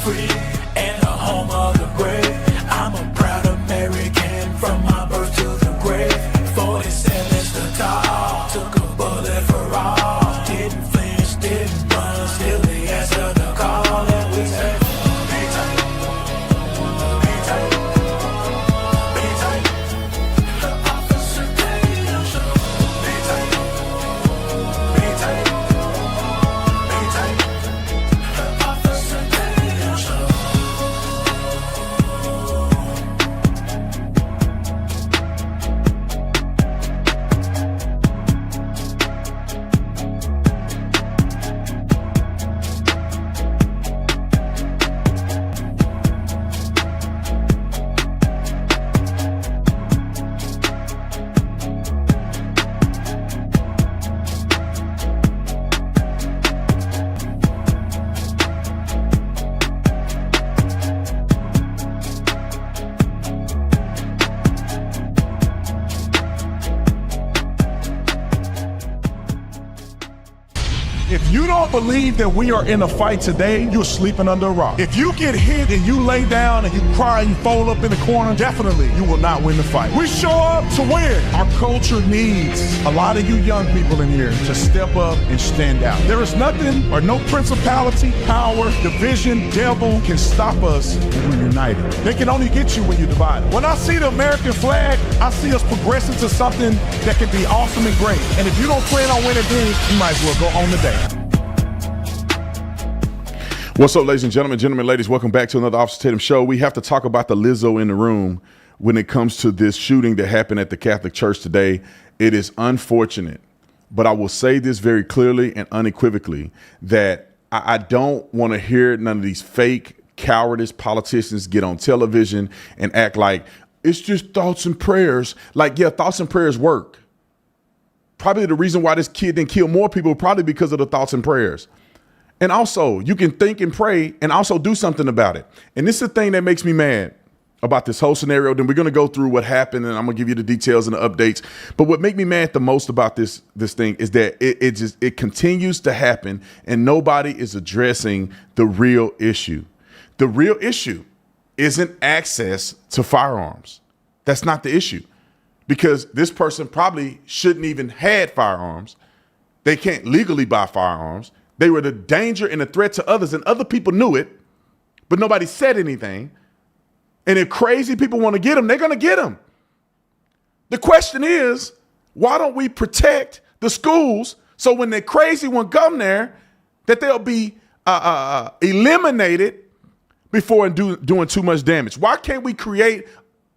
free and the home of the brave. I'm a proud American from my birth to the grave. 47's the dog, took a bullet for all. Didn't flinch, didn't run, still they answer the call. And we say, be tight, be tight, be tight. Officer Tatum show. Be tight, be tight, be tight. Officer Tatum show. If you don't believe that we are in a fight today, you're sleeping under a rock. If you get hit and you lay down and you cry and you fold up in the corner, definitely you will not win the fight. We show up to win. Our culture needs a lot of you young people in here to step up and stand out. There is nothing or no principality, power, division, devil can stop us when we're united. They can only get you when you're divided. When I see the American flag, I see us progressing to something that can be awesome and great. And if you don't plan on winning then, you might as well go home today. What's up, ladies and gentlemen, ladies, welcome back to another Officer Tatum show. We have to talk about the Lizzo in the room when it comes to this shooting that happened at the Catholic Church today. It is unfortunate, but I will say this very clearly and unequivocally that I don't want to hear none of these fake cowardice politicians get on television and act like it's just thoughts and prayers. Like, yeah, thoughts and prayers work. Probably the reason why this kid didn't kill more people, probably because of the thoughts and prayers. And also, you can think and pray and also do something about it. And this is the thing that makes me mad about this whole scenario. Then we're going to go through what happened, and I'm going to give you the details and the updates. But what makes me mad the most about this thing is that it continues to happen, and nobody is addressing the real issue. The real issue isn't access to firearms. That's not the issue, because this person probably shouldn't even had firearms. They can't legally buy firearms. They were the danger and a threat to others, and other people knew it, but nobody said anything. And if crazy people want to get them, they're going to get them. The question is, why don't we protect the schools so when the crazy one come there, that they'll be eliminated before doing too much damage? Why can't we create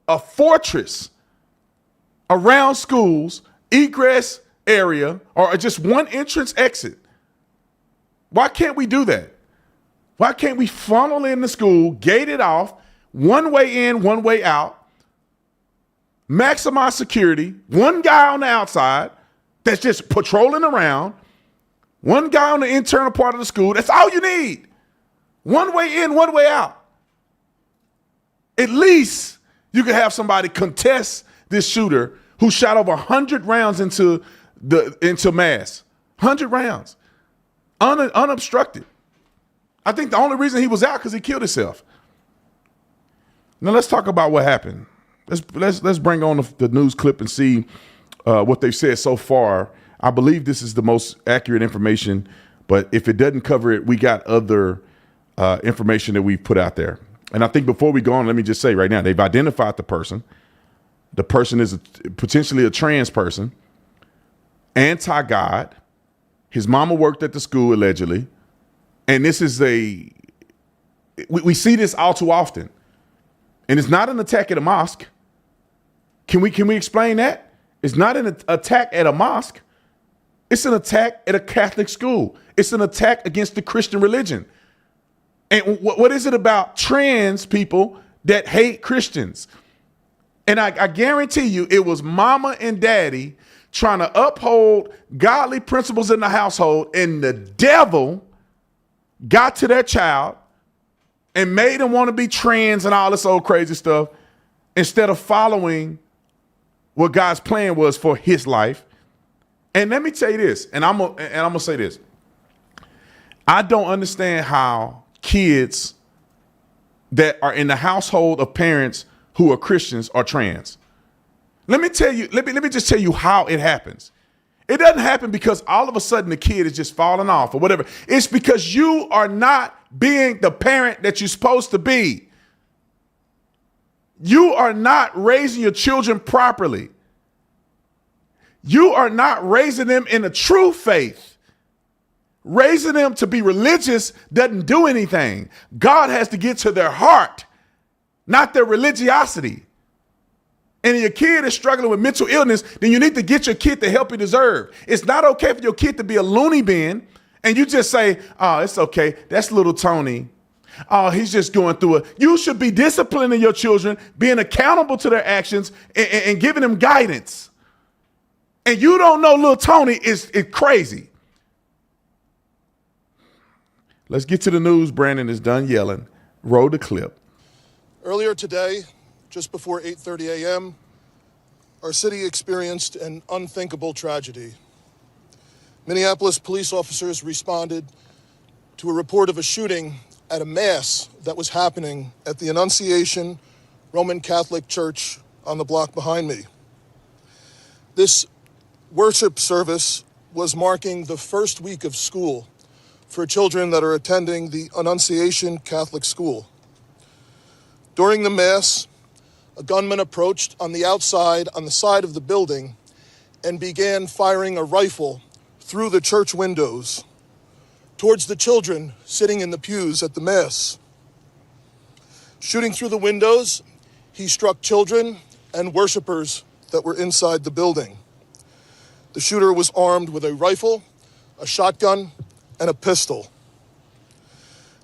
a fortress around schools, egress area, or just one entrance exit? Why can't we do that? Why can't we funnel in the school, gate it off, one way in, one way out, maximize security, one guy on the outside that's just patrolling around, one guy on the internal part of the school. That's all you need. One way in, one way out. At least you could have somebody contest this shooter who shot over 100 rounds into mass. 100 rounds. Unobstructed. I think the only reason he was out because he killed himself. Now let's talk about what happened. Let's bring on the news clip and see what they've said so far. I believe this is the most accurate information, but if it doesn't cover it, we got other information that we've put out there. And I think before we go on, let me just say right now, they've identified the person. The person is potentially a trans person, anti-God. His mama worked at the school, allegedly. And this is we see this all too often. And it's not an attack at a mosque. Can we explain that? It's not an attack at a mosque. It's an attack at a Catholic school. It's an attack against the Christian religion. And what is it about trans people that hate Christians? And I guarantee you it was mama and daddy trying to uphold godly principles in the household, and the devil got to their child and made him want to be trans and all this old crazy stuff instead of following what God's plan was for his life. And let me tell you this, and I'm gonna say this. I don't understand how kids that are in the household of parents who are Christians are trans. Let me just tell you how it happens. It doesn't happen because all of a sudden the kid is just falling off or whatever. It's because you are not being the parent that you're supposed to be. You are not raising your children properly. You are not raising them in a true faith. Raising them to be religious doesn't do anything. God has to get to their heart, not their religiosity. And if your kid is struggling with mental illness, then you need to get your kid the help he deserves. It's not okay for your kid to be a loony bin and you just say, oh, it's okay. That's little Tony. Oh, he's just going through it. You should be disciplining your children, being accountable to their actions and giving them guidance. And you don't know little Tony is crazy. Let's get to the news. Brandon is done yelling. Roll the clip. Earlier today, just before 8:30 a.m., our city experienced an unthinkable tragedy. Minneapolis police officers responded to a report of a shooting at a mass that was happening at the Annunciation Roman Catholic Church on the block behind me. This worship service was marking the first week of school for children that are attending the Annunciation Catholic School. During the mass, a gunman approached on the outside on the side of the building and began firing a rifle through the church windows towards the children sitting in the pews at the mass. Shooting through the windows, he struck children and worshipers that were inside the building. The shooter was armed with a rifle, a shotgun, and a pistol.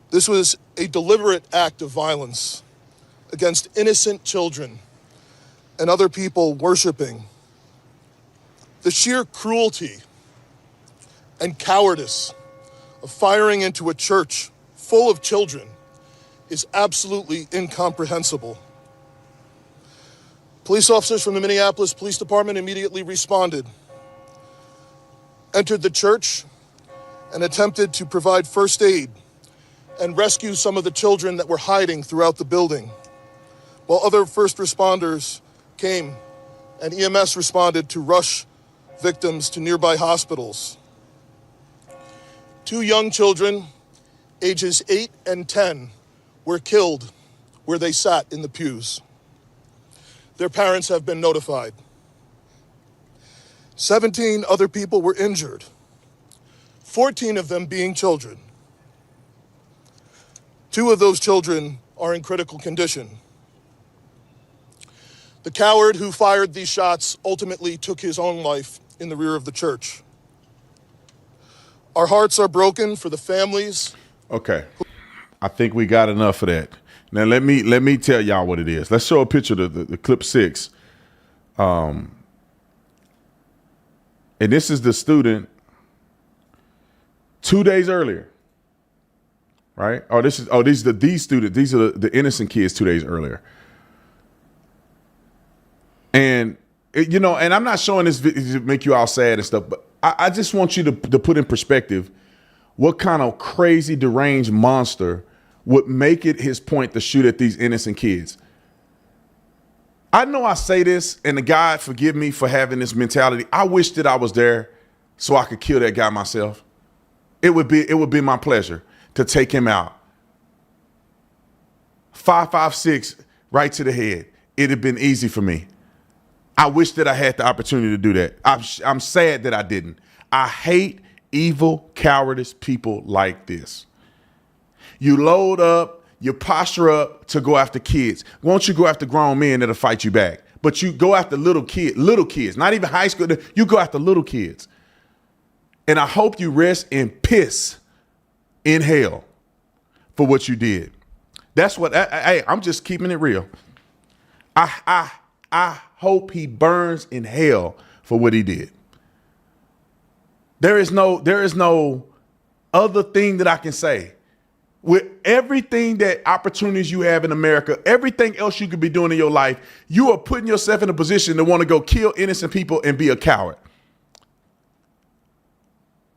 This was a deliberate act of violence against innocent children and other people worshiping. The sheer cruelty and cowardice of firing into a church full of children is absolutely incomprehensible. Police officers from the Minneapolis Police Department immediately responded, entered the church, and attempted to provide first aid and rescue some of the children that were hiding throughout the building, while other first responders came and EMS responded to rush victims to nearby hospitals. 2 young children, ages 8 and 10, were killed where they sat in the pews. Their parents have been notified. 17 other people were injured, 14 of them being children. 2 of those children are in critical condition. The coward who fired these shots ultimately took his own life in the rear of the church. Our hearts are broken for the families. Okay. I think we got enough of that. Now let me tell y'all what it is. Let's show a picture of the clip 6. And this is the student 2 days earlier. Right? These are the innocent kids 2 days earlier. And and I'm not showing this to make you all sad and stuff, but I just want you to put in perspective what kind of crazy deranged monster would make it his point to shoot at these innocent kids. I know I say this, and God forgive me for having this mentality. I wish that I was there so I could kill that guy myself. It would be my pleasure to take him out. 5.56 right to the head. It'd have been easy for me. I wish that I had the opportunity to do that. I'm sad that I didn't. I hate evil, cowardice people like this. You load up, you posture up to go after kids. Won't you go after grown men that'll fight you back? But you go after little kids, not even high school. You go after little kids. And I hope you rest in piss in hell for what you did. That's what, I'm just keeping it real. I hope he burns in hell for what he did. There is no other thing that I can say. With everything that opportunities you have in America, everything else you could be doing in your life, you are putting yourself in a position to want to go kill innocent people and be a coward.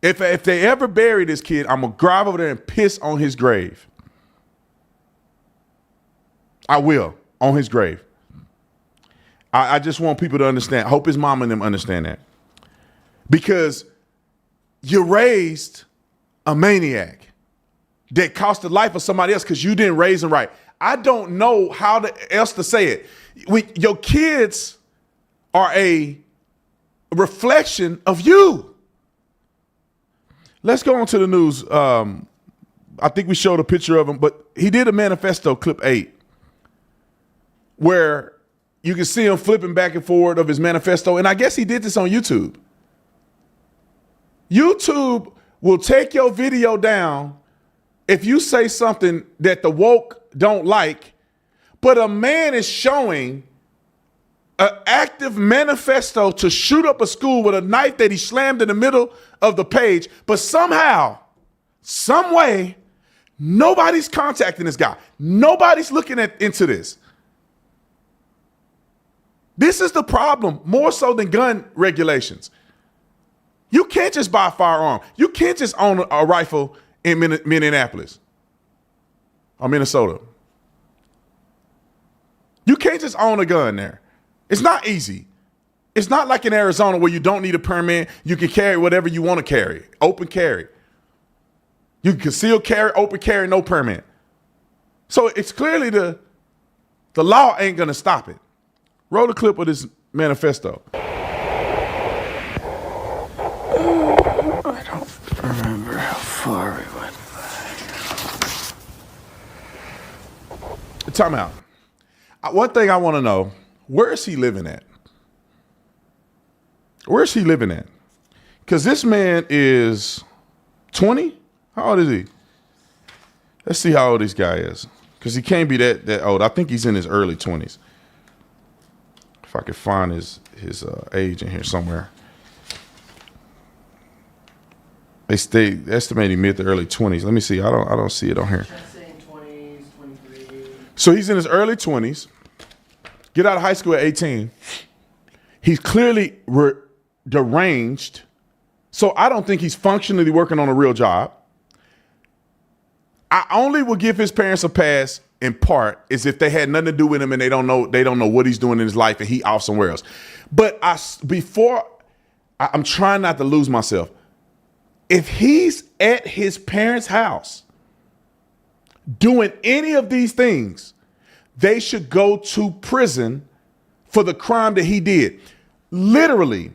If they ever bury this kid, I'm going to drive over there and piss on his grave. I will, on his grave. I just want people to understand. I hope his mom and them understand that. Because you raised a maniac that cost the life of somebody else because you didn't raise him right. I don't know how else to say it. Your kids are a reflection of you. Let's go on to the news. I think we showed a picture of him, but he did a manifesto, clip 8, where you can see him flipping back and forward of his manifesto. And I guess he did this on YouTube. YouTube will take your video down if you say something that the woke don't like, but a man is showing an active manifesto to shoot up a school with a knife that he slammed in the middle of the page, but somehow, some way, nobody's contacting this guy. Nobody's looking into this. This is the problem, more so than gun regulations. You can't just buy a firearm. You can't just own a rifle in Minneapolis or Minnesota. You can't just own a gun there. It's not easy. It's not like in Arizona where you don't need a permit. You can carry whatever you want to carry, open carry. You can conceal carry, open carry, no permit. So it's clearly the law ain't going to stop it. Roll a clip of this manifesto. I don't remember how far we went back. Time out. One thing I want to know, where is he living at? Where is he living at? Because this man is 20? How old is he? Let's see how old this guy is. Because he can't be that old. I think he's in his early 20s. If I could find his age in here somewhere. They estimating mid to early 20s. Let me see. I don't see it on here. I'm saying 20s, 23. So he's in his early 20s. Get out of high school at 18. He's clearly deranged. So I don't think he's functionally working on a real job. I only will give his parents a pass in part is if they had nothing to do with him and they don't know what he's doing in his life and he off somewhere else. But I'm trying not to lose myself. If he's at his parents' house doing any of these things, they should go to prison for the crime that he did. Literally,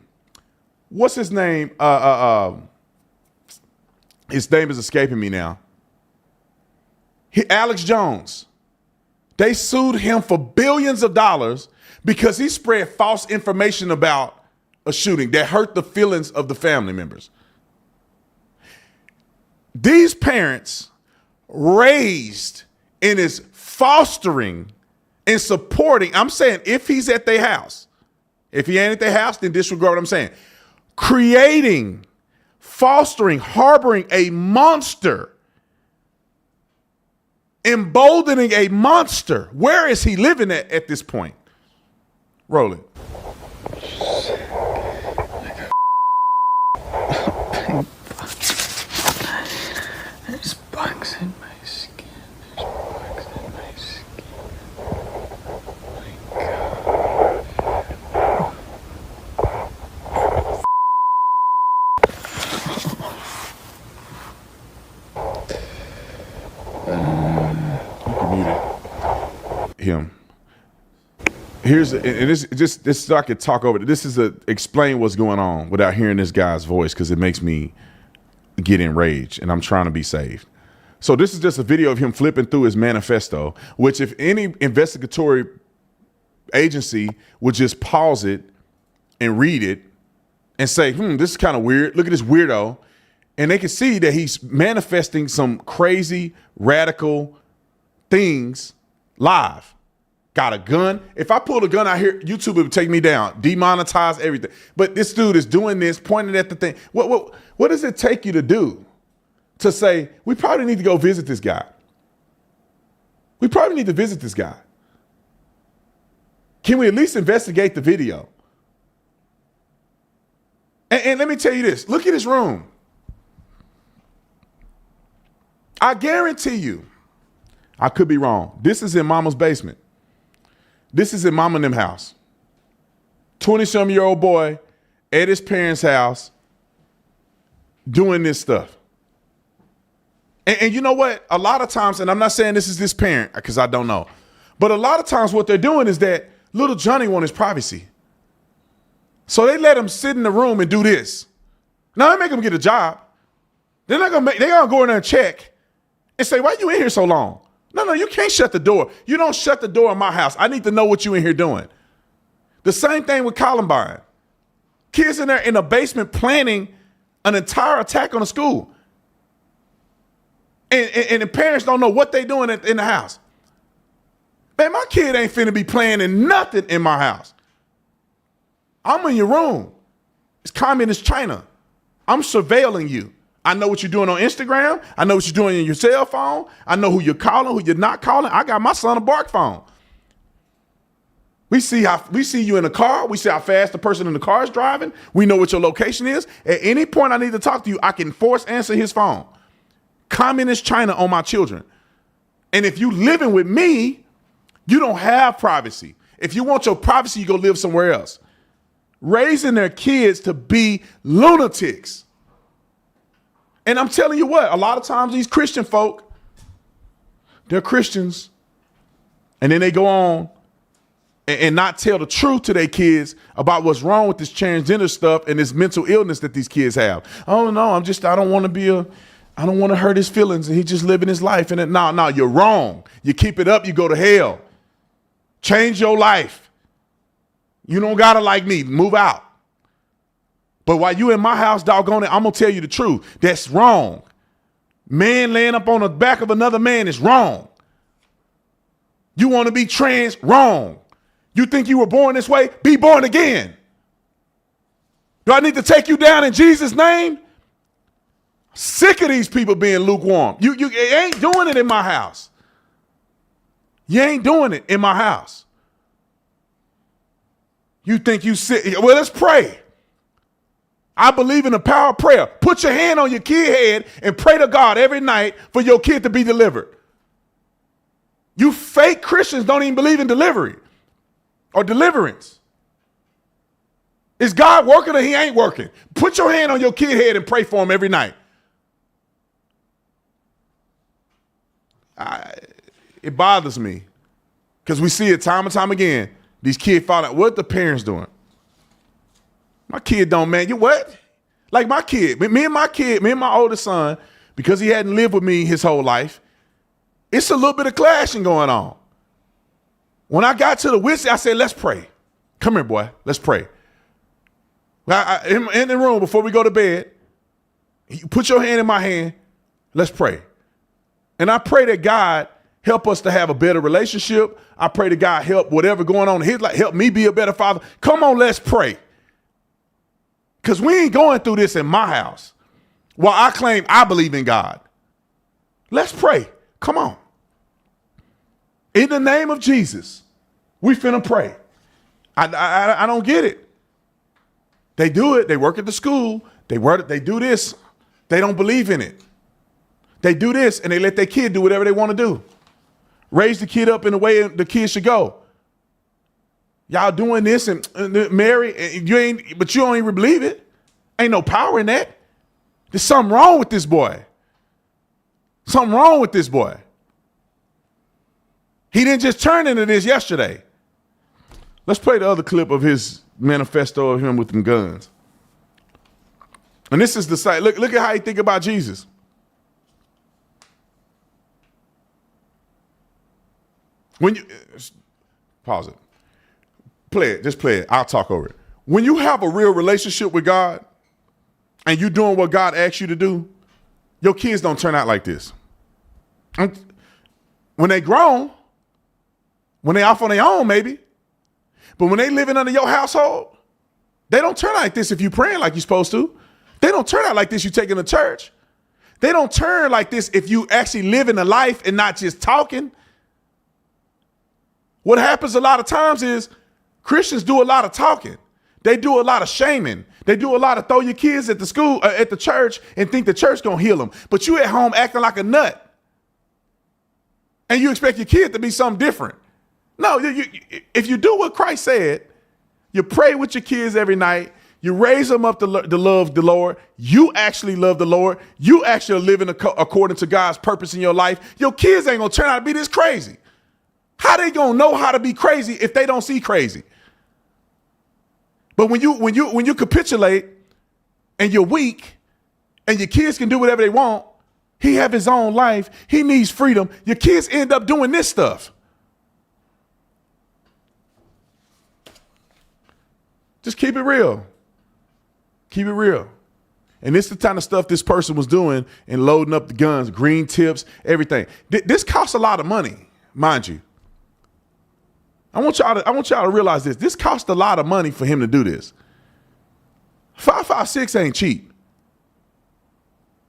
what's his name? His name is escaping me now. Alex Jones. They sued him for billions of dollars because he spread false information about a shooting that hurt the feelings of the family members. These parents raised and is fostering and supporting. I'm saying if he's at their house, if he ain't at their house, then disregard what I'm saying. Creating, fostering, harboring a monster, emboldening a monster. Where is he living at this point? Roll it. There's bugs in my skin. There's bugs in my skin. My Him. Here's and this just so I could talk over it. This is explain what's going on without hearing this guy's voice because it makes me get enraged and I'm trying to be saved. So this is just a video of him flipping through his manifesto, which if any investigatory agency would just pause it and read it and say, this is kind of weird. Look at this weirdo. And they can see that he's manifesting some crazy, radical things live. Got a gun. If I pulled a gun out here, YouTube would take me down, demonetize everything. But this dude is doing this, pointing at the thing. What does it take you to do to say, we probably need to go visit this guy? We probably need to visit this guy. Can we at least investigate the video? And let me tell you this. Look at his room. I guarantee you, I could be wrong. This is in mama's basement. This is in mama and them house. 20-some-year-old boy at his parents' house doing this stuff. And you know what? A lot of times, and I'm not saying this is this parent because I don't know, but a lot of times what they're doing is that little Johnny wants his privacy. So they let him sit in the room and do this. Now they make him get a job. They're gonna go in there and check and say, why you in here so long? No, you can't shut the door. You don't shut the door in my house. I need to know what you in here doing. The same thing with Columbine. Kids in there in the basement planning an entire attack on a school. And the parents don't know what they doing in the house. Man, my kid ain't finna be planning nothing in my house. I'm in your room. It's communist China. I'm surveilling you. I know what you're doing on Instagram. I know what you're doing in your cell phone. I know who you're calling, who you're not calling. I got my son a bark phone. We see you in a car. We see how fast the person in the car is driving. We know what your location is. At any point I need to talk to you, I can force answer his phone. Communist China on my children. And if you living with me, you don't have privacy. If you want your privacy, you go live somewhere else. Raising their kids to be lunatics. And I'm telling you what, a lot of times these Christian folk, they're Christians, and then they go on and not tell the truth to their kids about what's wrong with this transgender stuff and this mental illness that these kids have. Oh no, I don't want to hurt his feelings, and he's just living his life. And no, you're wrong. You keep it up, you go to hell. Change your life. You don't gotta like me, move out. But while you in my house, doggone it, I'm gonna tell you the truth. That's wrong. Man laying up on the back of another man is wrong. You want to be trans? Wrong. You think you were born this way? Be born again. Do I need to take you down in Jesus' name? Sick of these people being lukewarm. You ain't doing it in my house. You ain't doing it in my house. You think you sick? Well, let's pray. I believe in the power of prayer. Put your hand on your kid's head and pray to God every night for your kid to be delivered. You fake Christians don't even believe in delivery or deliverance. Is God working or he ain't working? Put your hand on your kid's head and pray for him every night. It bothers me because we see it time and time again. These kids find out what the parents doing. My kid don't, man. You what? Like my kid, me and my oldest son, because he hadn't lived with me his whole life, it's a little bit of clashing going on. When I got to the Wednesday, I said, let's pray. Come here, boy. Let's pray. In the room before we go to bed, you put your hand in my hand. Let's pray. And I pray that God help us to have a better relationship. I pray that God help whatever going on in his life, help me be a better father. Come on, let's pray. Because we ain't going through this in my house. Well, I claim I believe in God. Let's pray. Come on. In the name of Jesus, we finna pray. I don't get it. They do it. They work at the school. They do this. They don't believe in it. They do this and they let their kid do whatever they want to do. Raise the kid up in the way the kid should go. Y'all doing this and Mary, but you don't even believe it. Ain't no power in that. There's something wrong with this boy. Something wrong with this boy. He didn't just turn into this yesterday. Let's play the other clip of his manifesto of him with them guns. And this is the site. Look at how he think about Jesus. When you pause it. Play it. Just play it. I'll talk over it. When you have a real relationship with God and you're doing what God asks you to do, your kids don't turn out like this. When they grown, when they off on their own, maybe. But when they living under your household, they don't turn out like this if you praying like you're supposed to. They don't turn out like this you taking to church. They don't turn like this if you actually living a life and not just talking. What happens a lot of times is Christians do a lot of talking. They do a lot of shaming. They do a lot of throw your kids at the school, at the church and think the church gonna heal them. But you at home acting like a nut. And you expect your kid to be something different. No, if you do what Christ said, you pray with your kids every night, you raise them up to love the Lord, you actually love the Lord, you actually are living according to God's purpose in your life, your kids ain't going to turn out to be this crazy. How they going to know how to be crazy if they don't see crazy? But when you capitulate and you're weak and your kids can do whatever they want, he have his own life, he needs freedom, your kids end up doing this stuff. Just keep it real. Keep it real. And this is the kind of stuff this person was doing and loading up the guns, green tips, everything. This costs a lot of money, mind you. I want y'all to realize this. This cost a lot of money for him to do this. 5.56 ain't cheap.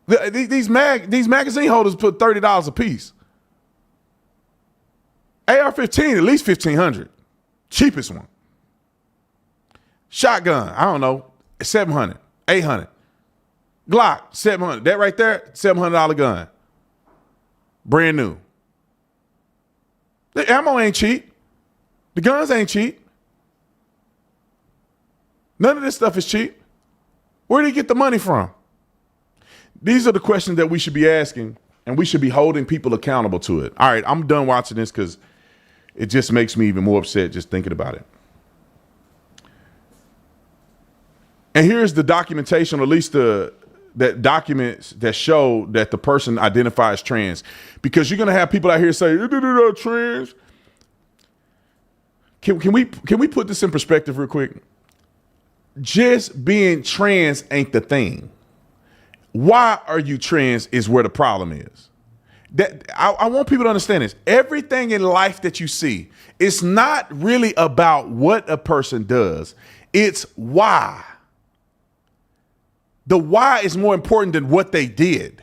These magazine holders put $30 a piece. AR-15 at least $1,500, cheapest one. Shotgun, I don't know, $700, $800. Glock, $700. That right there, $700 gun, brand new. The ammo ain't cheap. The guns ain't cheap. None of this stuff is cheap. Where do you get the money from? These are the questions that we should be asking, and we should be holding people accountable to it. All right, I'm done watching this because it just makes me even more upset just thinking about it. And here's the documentation, or at least that documents that show that the person identifies trans. Because you're going to have people out here say, trans. Can we put this in perspective real quick? Just being trans ain't the thing. Why are you trans is where the problem is. I want people to understand this. Everything in life that you see, it's not really about what a person does. It's why. The why is more important than what they did.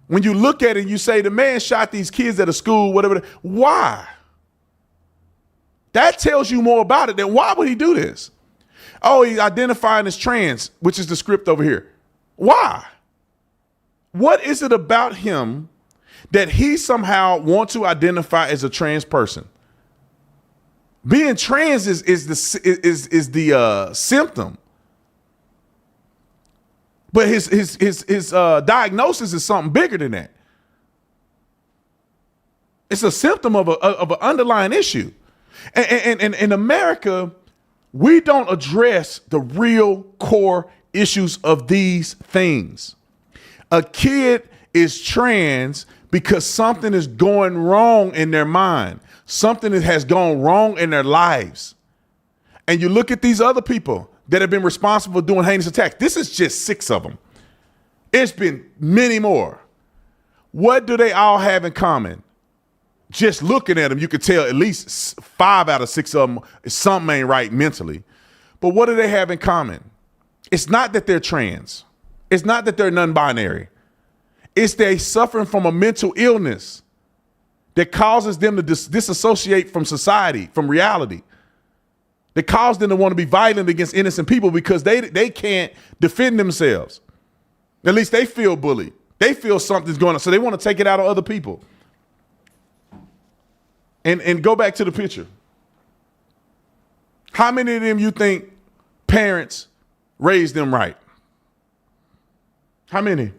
When you look at it, you say the man shot these kids at a school, whatever. Why? That tells you more about it than why would he do this? Oh, he's identifying as trans, which is the script over here. Why? What is it about him that he somehow wants to identify as a trans person? Being trans is the symptom. But his diagnosis is something bigger than that. It's a symptom of an underlying issue. And in America, we don't address the real core issues of these things. A kid is trans because something is going wrong in their mind. Something that has gone wrong in their lives. And you look at these other people that have been responsible for doing heinous attacks. This is just 6 of them. It's been many more. What do they all have in common? Just looking at them, you could tell at least 5 out of 6 of them, something ain't right mentally. But what do they have in common? It's not that they're trans. It's not that they're non-binary. It's they suffering from a mental illness that causes them to disassociate from society, from reality. That cause them to want to be violent against innocent people because they can't defend themselves. At least they feel bullied. They feel something's going on, so they want to take it out on other people. And go back to the picture. How many of them you think parents raised them right? How many?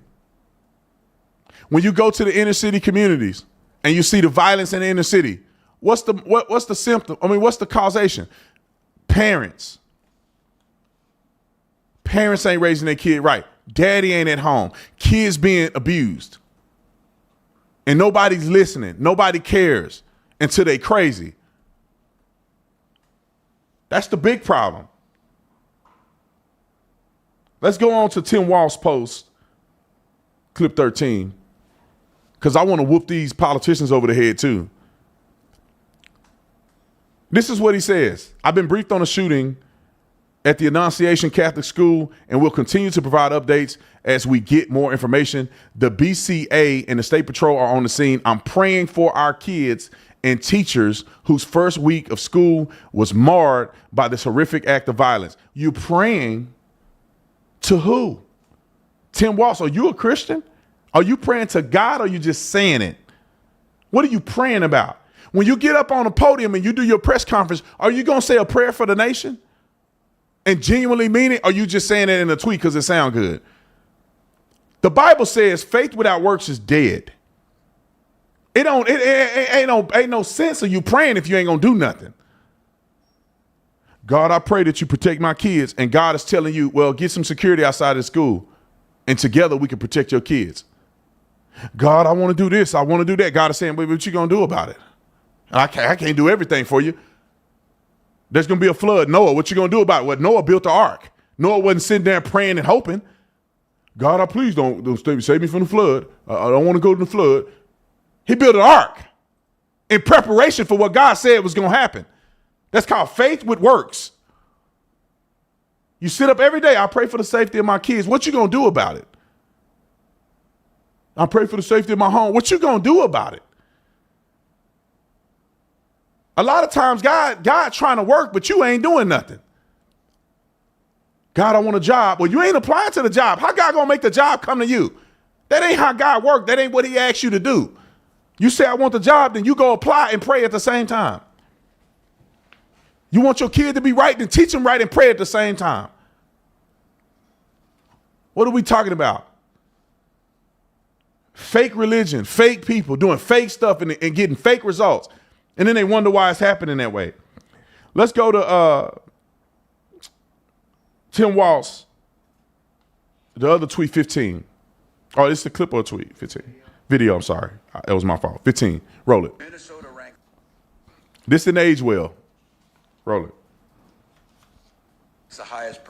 When you go to the inner city communities and you see the violence in the inner city, what's the symptom? I mean, what's the causation? Parents. Parents ain't raising their kid right. Daddy ain't at home. Kids being abused. And nobody's listening. Nobody cares until they crazy. That's the big problem. Let's go on to Tim Walz's post, clip 13, because I want to whoop these politicians over the head too. This is what he says. I've been briefed on a shooting at the Annunciation Catholic School, and we'll continue to provide updates as we get more information. The BCA and the State Patrol are on the scene. I'm praying for our kids and teachers whose first week of school was marred by this horrific act of violence. You praying to who? Tim Walz, are you a Christian? Are you praying to God or are you just saying it? What are you praying about? When you get up on a podium and you do your press conference, are you going to say a prayer for the nation and genuinely mean it? Or are you just saying it in a tweet because it sounds good? The Bible says faith without works is dead. It ain't no sense of you praying if you ain't going to do nothing. God, I pray that you protect my kids. And God is telling you, well, get some security outside of school and together we can protect your kids. God, I want to do this. I want to do that. God is saying, wait, what you going to do about it? I can't do everything for you. There's going to be a flood. Noah, what you going to do about it? Well, Noah built the ark. Noah wasn't sitting there praying and hoping. God, I please don't save me from the flood. I don't want to go to the flood. He built an ark in preparation for what God said was going to happen. That's called faith with works. You sit up every day. I pray for the safety of my kids. What you going to do about it? I pray for the safety of my home. What you going to do about it? A lot of times God trying to work, but you ain't doing nothing. God, I want a job. Well, you ain't applying to the job. How God gonna make the job come to you? That ain't how God works. That ain't what he asked you to do. You say, I want the job, then you go apply and pray at the same time. You want your kid to be right, then teach them right and pray at the same time. What are we talking about? Fake religion, fake people doing fake stuff and getting fake results. And then they wonder why it's happening that way. Let's go to Tim Walz, the other tweet 15. Oh, this is a clip or a tweet 15. Video, I'm sorry. That was my fault. 15. Roll it. Minnesota ranks. This didn't age well. Roll it.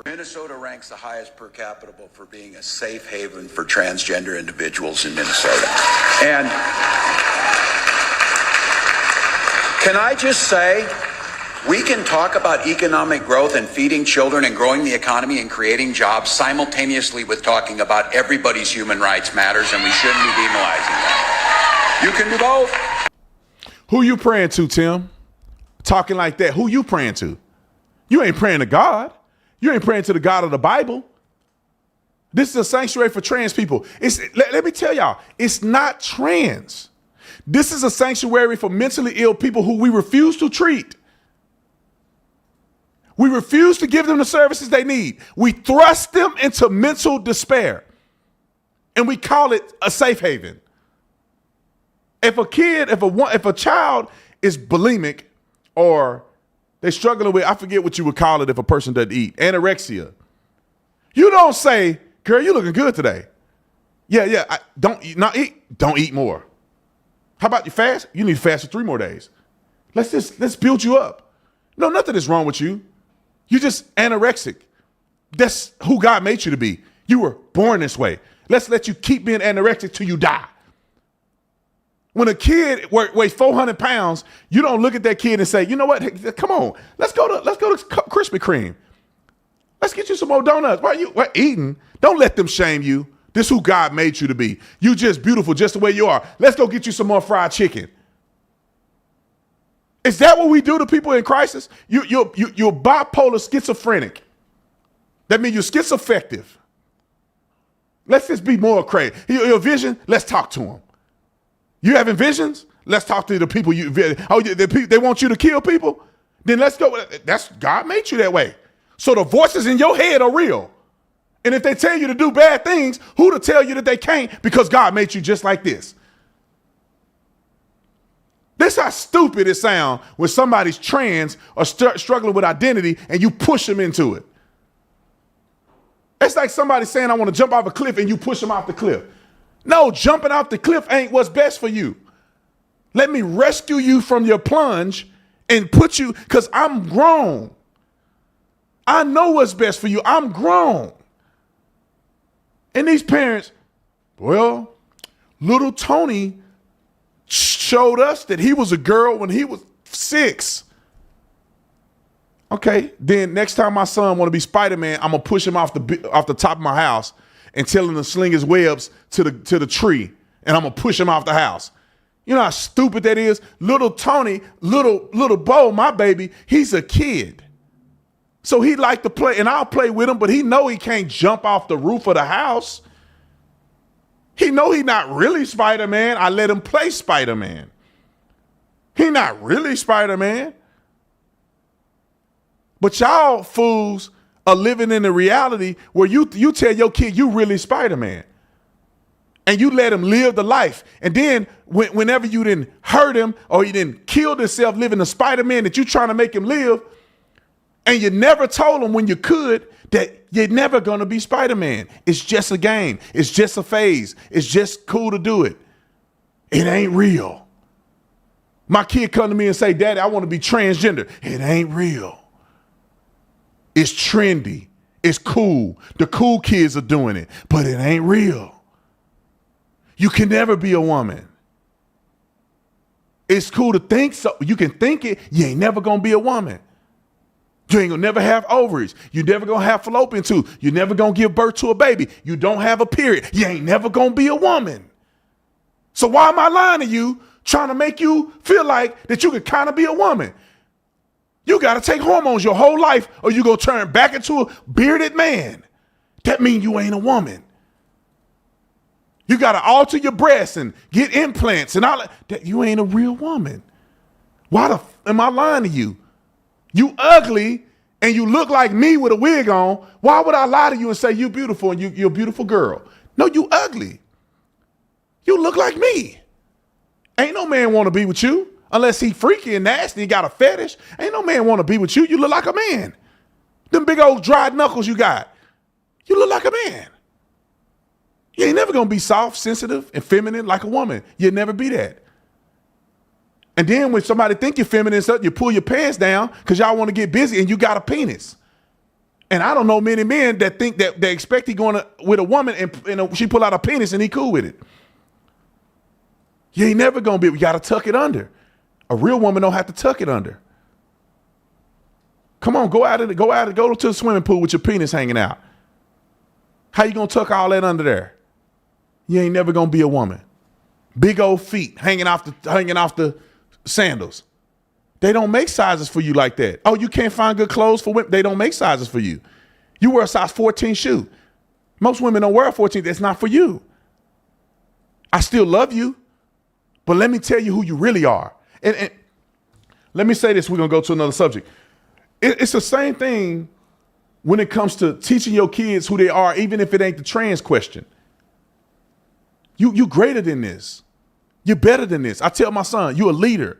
Minnesota ranks the highest per capita for being a safe haven for transgender individuals in Minnesota. And can I just say, we can talk about economic growth and feeding children and growing the economy and creating jobs simultaneously with talking about everybody's human rights matters, and we shouldn't be demonizing that. You can do both. Who you praying to, Tim? Talking like that. Who you praying to? You ain't praying to God. You ain't praying to the God of the Bible. This is a sanctuary for trans people. Let me tell y'all, it's not trans. This is a sanctuary for mentally ill people who we refuse to treat. We refuse to give them the services they need. We thrust them into mental despair. And we call it a safe haven. If a child is bulimic or they're struggling with, I forget what you would call it if a person doesn't eat, anorexia. You don't say, girl, you're looking good today. Yeah, don't eat more. How about you fast? You need to fast for 3 more days. Let's build you up. No, nothing is wrong with you. You're just anorexic. That's who God made you to be. You were born this way. Let's let you keep being anorexic till you die. When a kid weighs 400 pounds, you don't look at that kid and say, you know what? Hey, come on, let's go to Krispy Kreme. Let's get you some more donuts. Why are you eating? Don't let them shame you. This is who God made you to be. You just beautiful just the way you are. Let's go get you some more fried chicken. Is that what we do to people in crisis? You're bipolar schizophrenic. That means you're schizoaffective. Let's just be more crazy. Your vision, let's talk to them. You having visions? Let's talk to the people they want you to kill people? Then let's go. That's God made you that way. So the voices in your head are real. And if they tell you to do bad things, who to tell you that they can't? Because God made you just like this. This is how stupid it sounds when somebody's trans or struggling with identity and you push them into it. It's like somebody saying, I want to jump off a cliff and you push them off the cliff. No, jumping off the cliff ain't what's best for you. Let me rescue you from your plunge and put you, because I'm grown. I know what's best for you. I'm grown. And these parents, well, little Tony showed us that he was a girl when he was 6. Okay, then next time my son want to be Spider-Man, I'm gonna push him off the top of my house and tell him to sling his webs to the tree, and I'm gonna push him off the house. You know how stupid that is? Little Tony, little Bo, my baby, he's a kid. So he like to play, and I'll play with him, but he know he can't jump off the roof of the house. He know he not really Spider-Man. I let him play Spider-Man. He not really Spider-Man. But y'all fools are living in the reality where you tell your kid you really Spider-Man. And you let him live the life. And then whenever you didn't hurt him or you didn't kill yourself living the Spider-Man that you're trying to make him live, and you never told him when you could that you're never going to be Spider-Man. It's just a game. It's just a phase. It's just cool to do it. It ain't real. My kid come to me and say, Daddy, I want to be transgender. It ain't real. It's trendy. It's cool. The cool kids are doing it, but it ain't real. You can never be a woman. It's cool to think so. You can think it. You ain't never going to be a woman. You ain't gonna never have ovaries. You never gonna have fallopian tube. You never gonna give birth to a baby. You don't have a period. You ain't never gonna be a woman. So why am I lying to you, trying to make you feel like that you could kind of be a woman? You gotta take hormones your whole life or you gonna turn back into a bearded man. That means you ain't a woman. You gotta alter your breasts and get implants and all that. You ain't a real woman. Why the am I lying to you? You ugly and you look like me with a wig on. Why would I lie to you and say you beautiful and you're a beautiful girl? No, you ugly. You look like me. Ain't no man want to be with you unless he freaky and nasty and got a fetish. Ain't no man want to be with you. You look like a man. Them big old dried knuckles you got. You look like a man. You ain't never going to be soft, sensitive, and feminine like a woman. You'll never be that. And then when somebody think you're feminine, you pull your pants down because y'all want to get busy and you got a penis. And I don't know many men that think that they expect he going with a woman and she pull out a penis and he cool with it. You ain't never going to be. You got to tuck it under. A real woman don't have to tuck it under. Come on, go to the swimming pool with your penis hanging out. How you going to tuck all that under there? You ain't never going to be a woman. Big old feet hanging off the sandals. They don't make sizes for you like that. Oh, you can't find good clothes for women? They don't make sizes for you. You wear a size 14 shoe. Most women don't wear a 14. That's not for you. I still love you, but let me tell you who you really are. And let me say this. We're going to go to another subject. It's the same thing when it comes to teaching your kids who they are, even if it ain't the trans question. You greater than this. You're better than this. I tell my son, you're a leader.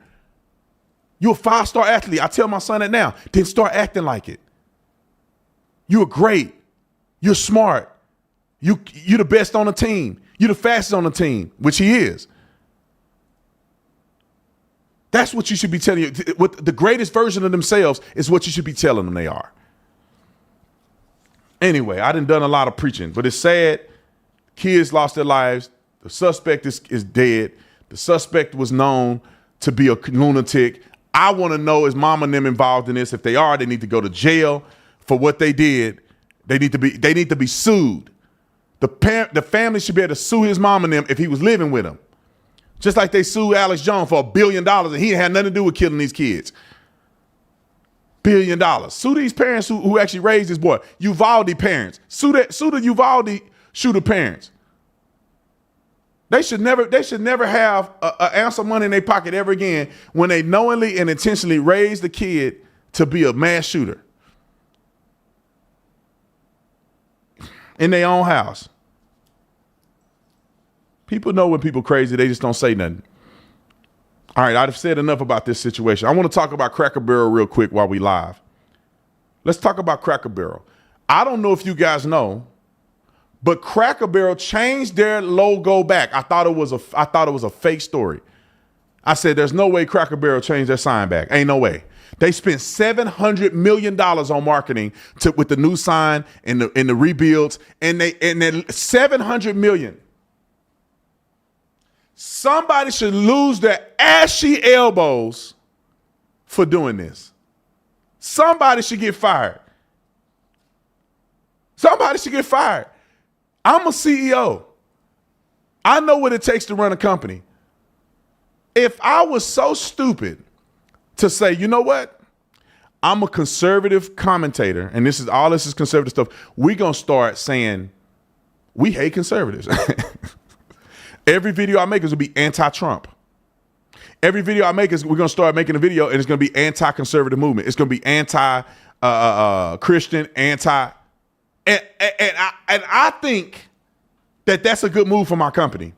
You're a 5-star athlete. I tell my son that now. Then start acting like it. You're great. You're smart. You're the best on the team. You're the fastest on the team, which he is. That's what you should be telling you. What the greatest version of themselves is what you should be telling them they are. Anyway, I done a lot of preaching, but it's sad. Kids lost their lives. The suspect is dead. The suspect was known to be a lunatic. I want to know, is mom and them involved in this? If they are, they need to go to jail for what they did. They need to be sued. The family should be able to sue his mom and them if he was living with them. Just like they sued Alex Jones for $1 billion and he had nothing to do with killing these kids. $1 billion. Sue these parents who actually raised this boy. Uvalde parents. Sue the Uvalde shooter parents. They should never have an ounce of money in their pocket ever again when they knowingly and intentionally raise the kid to be a mass shooter in their own house. People know when people crazy, they just don't say nothing. All right, I've said enough about this situation. I want to talk about Cracker Barrel real quick while we live. Let's talk about Cracker Barrel. I don't know if you guys know, but Cracker Barrel changed their logo back. I thought it was a fake story. I said, there's no way Cracker Barrel changed their sign back. Ain't no way. They spent $700 million on marketing with the new sign and the rebuilds, and then $700 million. Somebody should lose their ashy elbows for doing this. Somebody should get fired. Somebody should get fired. I'm a CEO. I know what it takes to run a company. If I was so stupid to say, you know what? I'm a conservative commentator, and this is conservative stuff. We're going to start saying we hate conservatives. Every video I make is going to be anti-Trump. Every video I make we're going to start making a video, and it's going to be anti-conservative movement. It's going to be anti-Christian, and I think that's a good move for my company.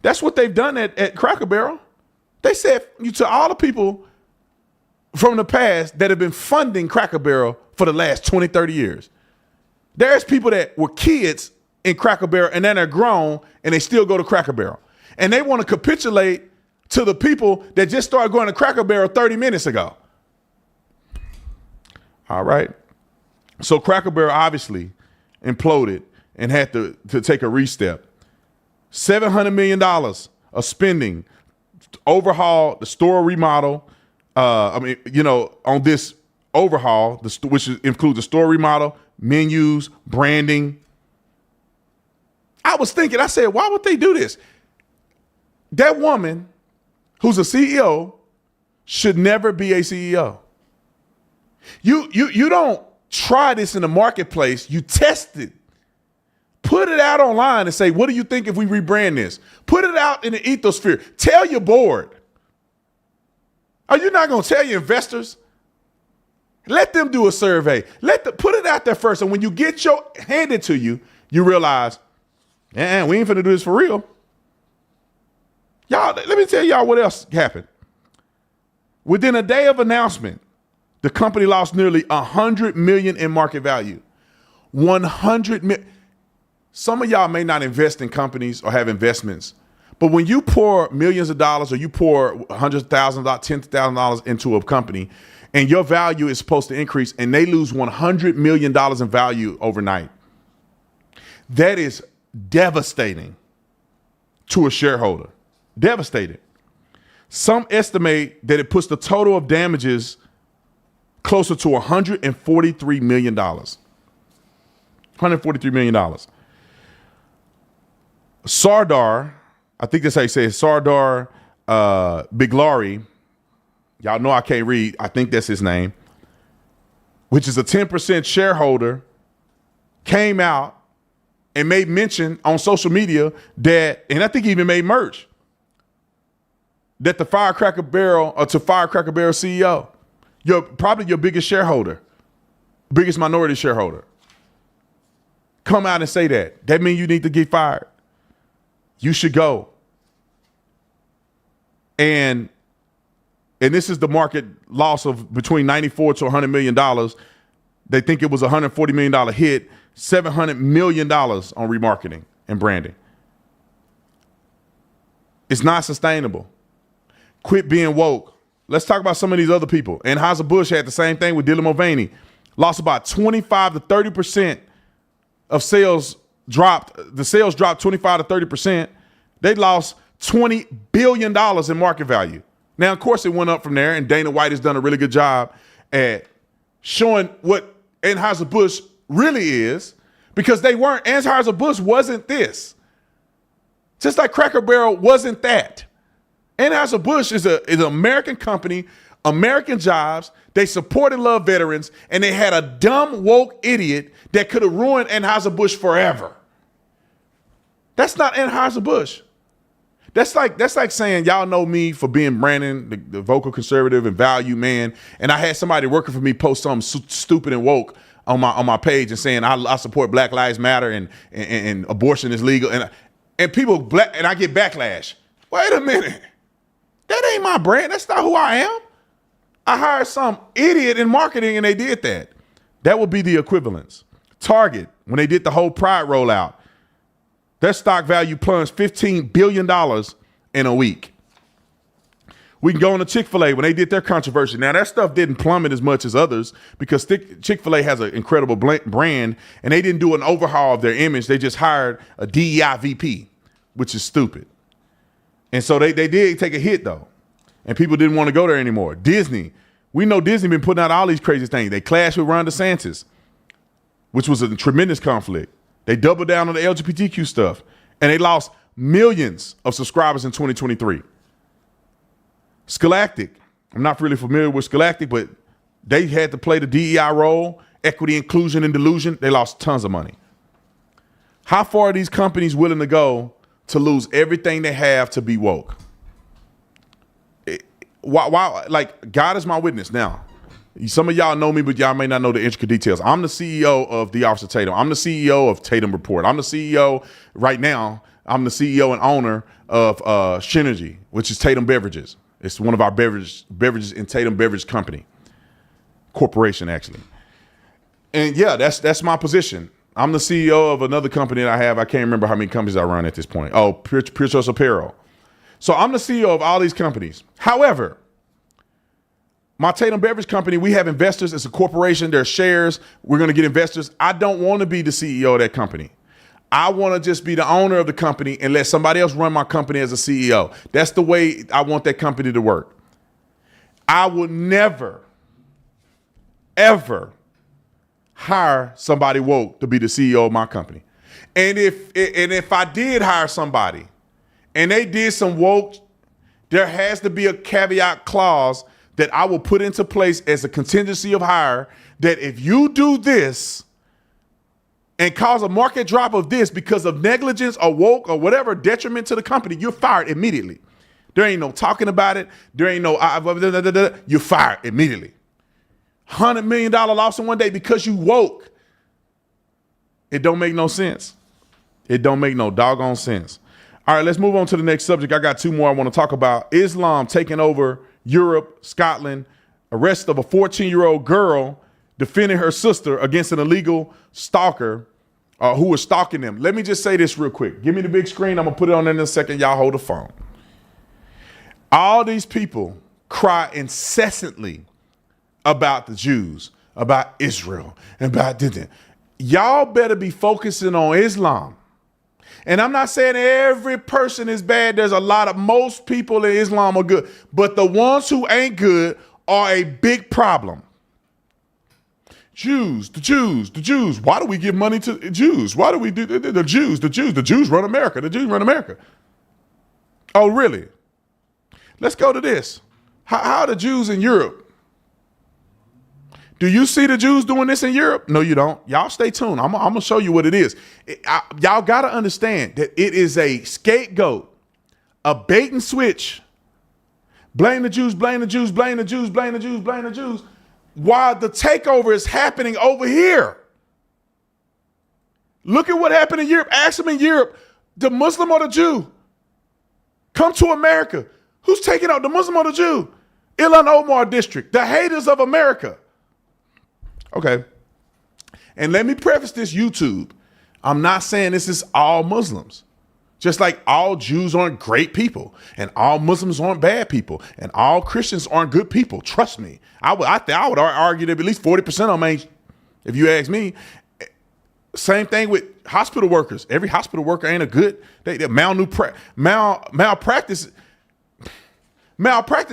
That's what they've done at Cracker Barrel. They said to all the people from the past that have been funding Cracker Barrel for the last 20, 30 years. There's people that were kids in Cracker Barrel and then they're grown and they still go to Cracker Barrel. And they want to capitulate to the people that just started going to Cracker Barrel 30 minutes ago. All right. So Cracker Barrel obviously imploded and had to take a restep. $700 million of spending, overhaul the store remodel. On this overhaul, which includes the store remodel, menus, branding. I was thinking, I said, why would they do this? That woman who's a CEO should never be a CEO. You don't try this in the marketplace. You test it. Put it out online and say, what do you think if we rebrand this? Put it out in the ethosphere. Tell your board. Are you not going to tell your investors? Let them do a survey. Put it out there first. And when you get handed to you, you realize, we ain't finna do this for real. Y'all, let me tell y'all what else happened. Within a day of announcement, the company lost nearly $100 million in market value. 100 million. Some of y'all may not invest in companies or have investments, but when you pour millions of dollars or you pour $100,000, $10,000 into a company and your value is supposed to increase and they lose $100 million in value overnight, that is devastating to a shareholder. Devastating. Some estimate that it puts the total of damages closer to $143 million. $143 million. Sardar, I think that's how you say it, Sardar Biglari, y'all know I can't read, I think that's his name, which is a 10% shareholder, came out and made mention on social media that, and I think he even made merch, that the Firecracker Barrel CEO, probably your biggest shareholder, biggest minority shareholder, come out and say that. That means you need to get fired. You should go. And this is the market loss of between $94 to $100 million. They think it was a $140 million hit, $700 million on remarketing and branding. It's not sustainable. Quit being woke. Let's talk about some of these other people. Anheuser-Busch had the same thing with Dylan Mulvaney. Lost about 25 to 30% of sales dropped. The sales dropped 25 to 30%. They lost $20 billion in market value. Now, of course, it went up from there, and Dana White has done a really good job at showing what Anheuser-Busch really is, because Anheuser-Busch wasn't this. Just like Cracker Barrel wasn't that. Anheuser-Busch is an American company, American jobs. They support and love veterans, and they had a dumb, woke idiot that could have ruined Anheuser-Busch forever. That's not Anheuser-Busch. That's like saying, y'all know me for being Brandon, the vocal conservative and value man, and I had somebody working for me post something stupid and woke on my page and saying I support Black Lives Matter and abortion is legal, and people and I get backlash. Wait a minute, that ain't my brand. That's not who I am. I hired some idiot in marketing and they did that. That would be the equivalence. Target, when they did the whole Pride rollout, their stock value plunged $15 billion in a week. We can go on to Chick-fil-A when they did their controversy. Now, that stuff didn't plummet as much as others because Chick-fil-A has an incredible brand, and they didn't do an overhaul of their image. They just hired a DEI VP, which is stupid. And so they did take a hit, though, and people didn't want to go there anymore. Disney, we know Disney been putting out all these crazy things. They clashed with Ron DeSantis, which was a tremendous conflict. They doubled down on the LGBTQ stuff, and they lost millions of subscribers in 2023. Scholastic, I'm not really familiar with Scholastic, but they had to play the DEI role, equity, inclusion, and delusion. They lost tons of money. How far are these companies willing to go to lose everything they have to be woke? why, like, God is my witness. Now, some of y'all know me, but y'all may not know the intricate details. I'm the CEO of the Office of Tatum. I'm the CEO of Tatum Report. I'm the CEO right now. I'm the CEO and owner of Synergy, which is Tatum Beverages. It's one of our beverages in Tatum Beverage Company. Corporation, actually. And yeah, that's my position. I'm the CEO of another company that I have. I can't remember how many companies I run at this point. Oh, Pure Choice Apparel. So I'm the CEO of all these companies. However, my Tatum Beverage Company, we have investors. It's a corporation. There's shares. We're going to get investors. I don't want to be the CEO of that company. I want to just be the owner of the company and let somebody else run my company as a CEO. That's the way I want that company to work. I would never, ever hire somebody woke to be the CEO of my company. And if I did hire somebody and they did some woke, there has to be a caveat clause that I will put into place as a contingency of hire, that if you do this and cause a market drop of this because of negligence or woke or whatever detriment to the company, you're fired immediately. There ain't no talking about it. There ain't no, you're fired immediately. $100 million loss in one day because you woke. It don't make no sense. It don't make no doggone sense. All right, let's move on to the next subject. I got two more I want to talk about. Islam taking over Europe, Scotland, arrest of a 14-year-old girl defending her sister against an illegal stalker who was stalking them. Let me just say this real quick. Give me the big screen. I'm going to put it on in a second. Y'all hold the phone. All these people cry incessantly about the Jews, about Israel, and about this. Y'all better be focusing on Islam. And I'm not saying every person is bad. There's most people in Islam are good. But the ones who ain't good are a big problem. The Jews. Why do we give money to the Jews? Why do we do the Jews? The Jews run America. The Jews run America. Oh, really? Let's go to this. How are the Jews in Europe? Do you see the Jews doing this in Europe? No, you don't. Y'all stay tuned. I'm going to show you what it is. Y'all got to understand that it is a scapegoat, a bait and switch. Blame the Jews, blame the Jews, blame the Jews, blame the Jews, blame the Jews, while the takeover is happening over here. Look at what happened in Europe. Ask them in Europe, the Muslim or the Jew? Come to America. Who's taking out the Muslim or the Jew? Ilhan Omar district, the haters of America. Okay. And let me preface this, YouTube. I'm not saying this is all Muslims. Just like all Jews aren't great people and all Muslims aren't bad people and all Christians aren't good people. Trust me. I would argue that at least 40% of them ain't, if you ask me. Same thing with hospital workers. Every hospital worker ain't a good, malpractice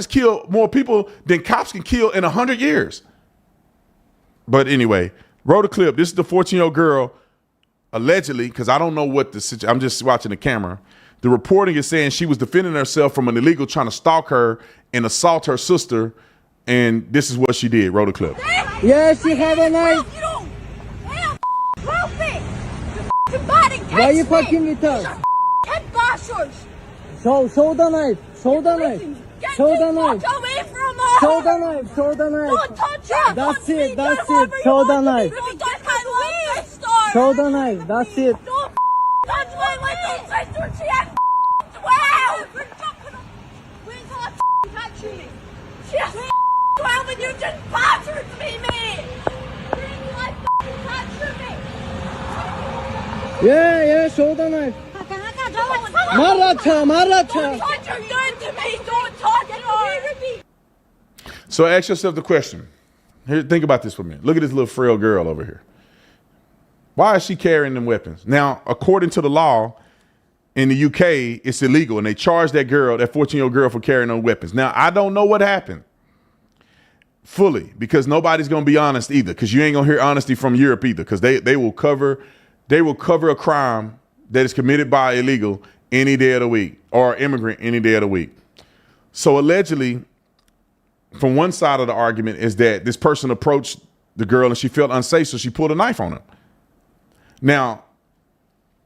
kill more people than cops can kill in 100 years. But anyway, wrote a clip. This is the 14-year-old girl, allegedly, because I don't know what the situation, I'm just watching the camera. The reporting is saying she was defending herself from an illegal trying to stalk her and assault her sister, and this is what she did. Wrote a clip. Yes, she had a knife. You don't. Help me. The body Why are you fucking with us? Head bashers. Show the knife. Show the knife. Show the knife. Walk away from us. Show the knife. Show the knife. Don't touch her. That's it. That's it. Show the knife. Don't touch my weed. Show the knife. That's it. Don't touch my little sister. She has 12. Where's her touching me? She has 12 and you just battered me, man. Where's my touching me? Yeah. Show the knife. Maracha. Don't touch her. Good to me. Don't touch her. So ask yourself the question. Here, think about this for a minute. Look at this little frail girl over here. Why is she carrying them weapons? Now, according to the law in the UK, it's illegal, and they charge that girl, that 14-year-old girl, for carrying them weapons. Now, I don't know what happened fully because nobody's going to be honest either, because you ain't going to hear honesty from Europe either, because they will cover a crime that is committed by illegal any day of the week or immigrant any day of the week. So allegedly, from one side of the argument is that this person approached the girl and she felt unsafe, so she pulled a knife on her. Now,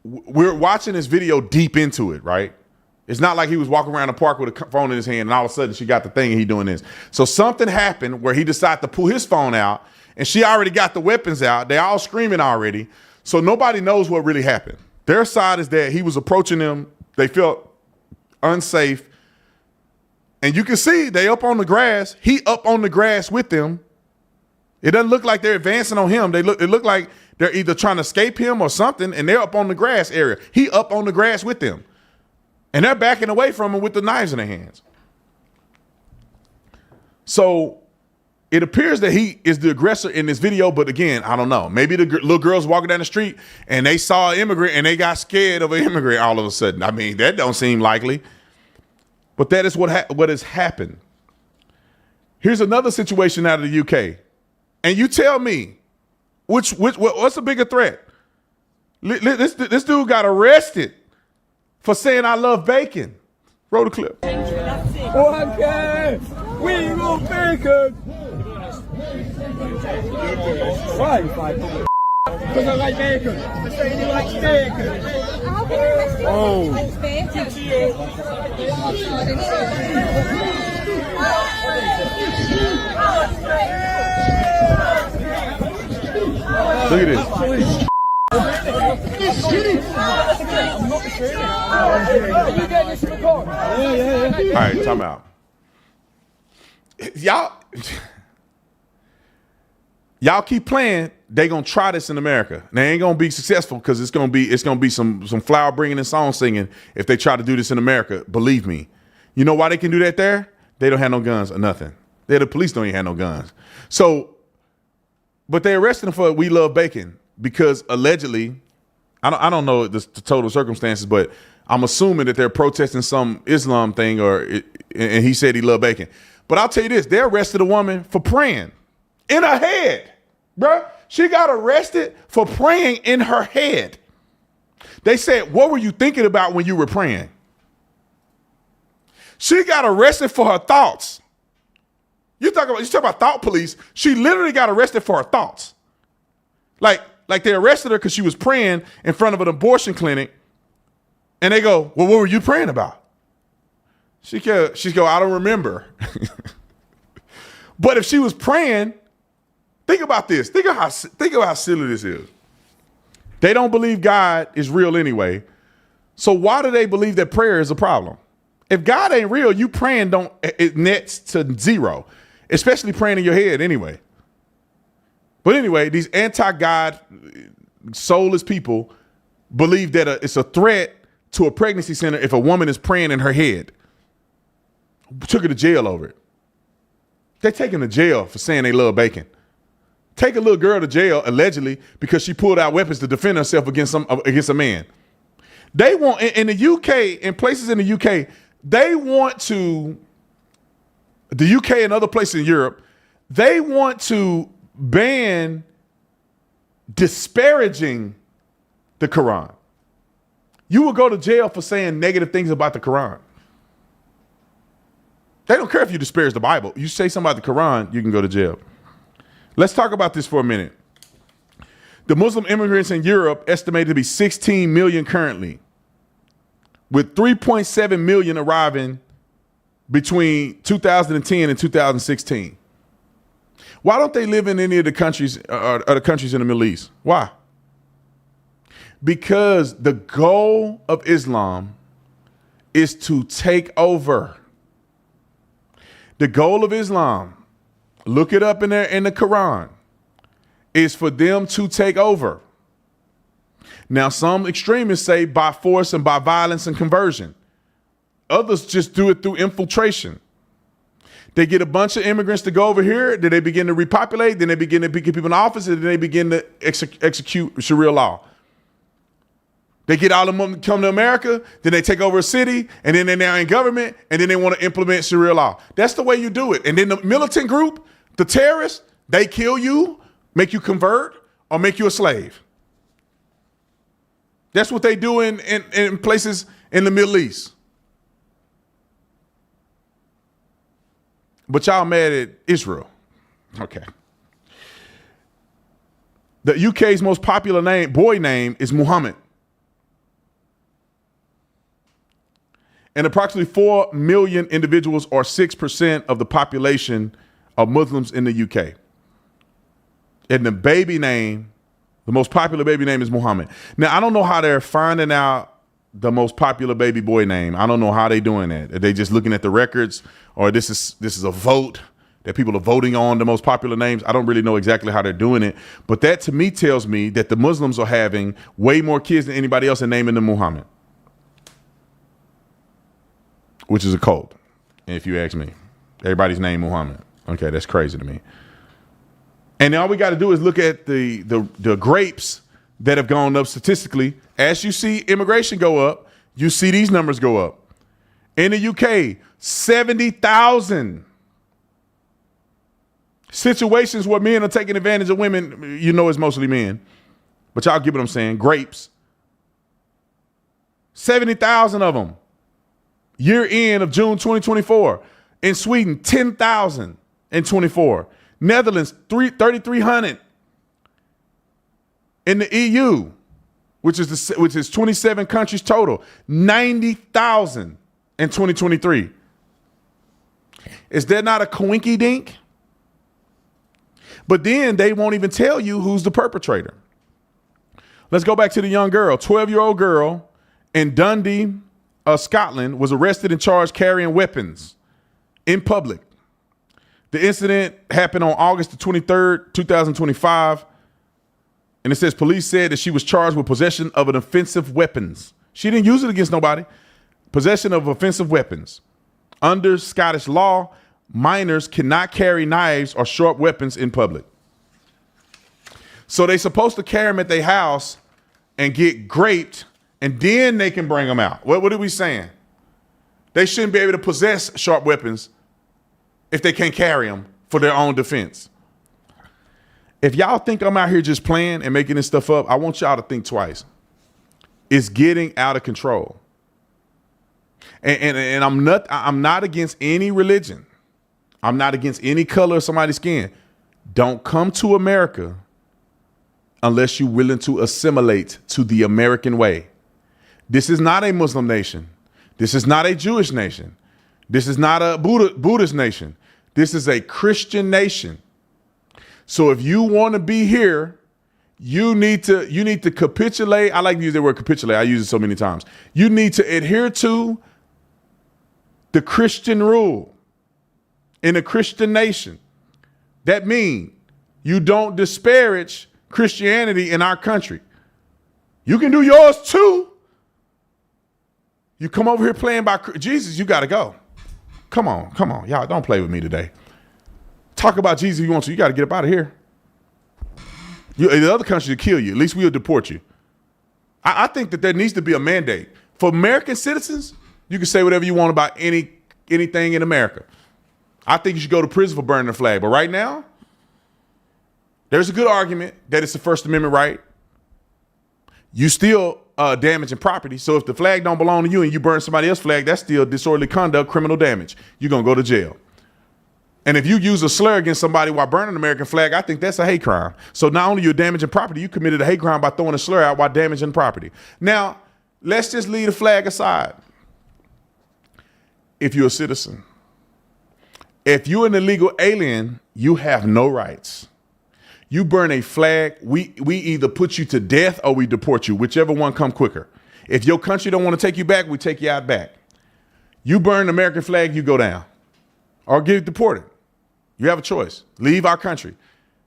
we're watching this video deep into it, right? It's not like he was walking around the park with a phone in his hand and all of a sudden she got the thing and he doing this. So something happened where he decided to pull his phone out and she already got the weapons out. They all screaming already. So nobody knows what really happened. Their side is that he was approaching them. They felt unsafe. And you can see they up on the grass. He up on the grass with them. It doesn't look like they're advancing on him. It look like they're either trying to escape him or something, and they're up on the grass area. He up on the grass with them. And they're backing away from him with the knives in their hands. So it appears that he is the aggressor in this video, but again, I don't know. Maybe the little girls walking down the street and they saw an immigrant and they got scared of an immigrant all of a sudden. I mean, that don't seem likely. But that is what has happened. Here's another situation out of the UK. And you tell me, what's a bigger threat? This dude got arrested for saying I love bacon. Roll the clip. Okay, we love bacon. Why? Because I like bacon. I say you like bacon. Oh. Look at this. All right, time out. Y'all keep playing. They gonna try this in America. They ain't gonna be successful because it's gonna be some flower bringing and song singing if they try to do this in America. Believe me. You know why they can do that there? They don't have no guns or nothing. The police don't even have no guns. So, but they arrested him for we love bacon because allegedly, I don't know the total circumstances, but I'm assuming that they're protesting some Islam thing and he said he loved bacon. But I'll tell you this, they arrested a woman for praying in her head, bruh. She got arrested for praying in her head. They said, what were you thinking about when you were praying? She got arrested for her thoughts. You talk about thought police. She literally got arrested for her thoughts. Like they arrested her because she was praying in front of an abortion clinic. And they go, well, what were you praying about? She go, I don't remember. But if she was praying, think about this. Think of how silly this is. They don't believe God is real anyway. So why do they believe that prayer is a problem? If God ain't real, you praying it nets to zero, especially praying in your head anyway. But anyway, these anti-God, soulless people believe that it's a threat to a pregnancy center if a woman is praying in her head. Took her to jail over it. They take him to jail for saying they love bacon. Take a little girl to jail allegedly because she pulled out weapons to defend herself against a man. They want in the UK, in places in the UK, they want to, the UK and other places in Europe, they want to ban disparaging the Quran. You will go to jail for saying negative things about the Quran. They don't care if you disparage the Bible. You say something about the Quran, you can go to jail. Let's talk about this for a minute. The Muslim immigrants in Europe estimated to be 16 million currently, with 3.7 million arriving between 2010 and 2016. Why don't they live in any of the countries or the countries in the Middle East? Why? Because the goal of Islam is to take over. The goal of Islam, look it up in the Quran, is for them to take over. Now, some extremists say by force and by violence and conversion. Others just do it through infiltration. They get a bunch of immigrants to go over here, then they begin to repopulate, then they begin to get people in office, and then they begin to execute Sharia law. They get all of them to come to America, then they take over a city, and then they're now in government, and then they want to implement Sharia law. That's the way you do it. And then the militant group, the terrorists, they kill you, make you convert, or make you a slave. That's what they do in places in the Middle East. But y'all mad at Israel. Okay. The UK's most popular boy name is Muhammad. And approximately 4 million individuals, or 6% of the population, of Muslims in the UK. And the baby name, the most popular baby name is Muhammad. Now, I don't know how they're finding out the most popular baby boy name. I don't know how they're doing that. Are they just looking at the records, or this is a vote that people are voting on the most popular names? I don't really know exactly how they're doing it. But that to me tells me that the Muslims are having way more kids than anybody else and naming them Muhammad, which is a cult, if you ask me. Everybody's named Muhammad. Okay, that's crazy to me. And all we got to do is look at the grapes that have gone up statistically. As you see immigration go up, you see these numbers go up. In the UK, 70,000 situations where men are taking advantage of women. You know it's mostly men, but y'all get what I'm saying. Grapes. 70,000 of them. Year end of June 2024. In Sweden, 10,024. Netherlands, 3,300. In the EU, which is 27 countries total, 90,000 in 2023. Is that not a coinky dink? But then they won't even tell you who's the perpetrator. Let's go back to the young girl. 12-year-old girl in Dundee, Scotland, was arrested and charged carrying weapons in public. The incident happened on August the 23rd, 2025. And it says police said that she was charged with possession of an offensive weapons. She didn't use it against nobody. Possession of offensive weapons. Under Scottish law, minors cannot carry knives or sharp weapons in public. So they're supposed to carry them at their house and get graped, and then they can bring them out. What are we saying? They shouldn't be able to possess sharp weapons if they can't carry them for their own defense. If y'all think I'm out here just playing and making this stuff up, I want y'all to think twice. It's getting out of control. And I'm not against any religion. I'm not against any color of somebody's skin. Don't come to America unless you're willing to assimilate to the American way. This is not a Muslim nation. This is not a Jewish nation. This is not a Buddhist nation. This is a Christian nation. So if you want to be here, you need to capitulate. I like to use the word capitulate. I use it so many times. You need to adhere to the Christian rule in a Christian nation. That means you don't disparage Christianity in our country. You can do yours too. You come over here playing by Jesus, you got to go. Come on. Y'all don't play with me today. Talk about Jesus if you want to. You got to get up out of here. The other countries will kill you. At least we'll deport you. I think that there needs to be a mandate. For American citizens, you can say whatever you want about anything in America. I think you should go to prison for burning the flag. But right now, there's a good argument that it's the First Amendment right. You still damaging property. So if the flag don't belong to you and you burn somebody else's flag, that's still disorderly conduct, criminal damage. You're going to go to jail. And if you use a slur against somebody while burning an American flag, I think that's a hate crime. So not only you're damaging property, you committed a hate crime by throwing a slur out while damaging property. Now, let's just leave the flag aside. If you're a citizen, if you're an illegal alien, you have no rights. You burn a flag, we either put you to death or we deport you, whichever one come quicker. If your country don't want to take you back, we take you out back. You burn the American flag, you go down or get deported. You have a choice. Leave our country.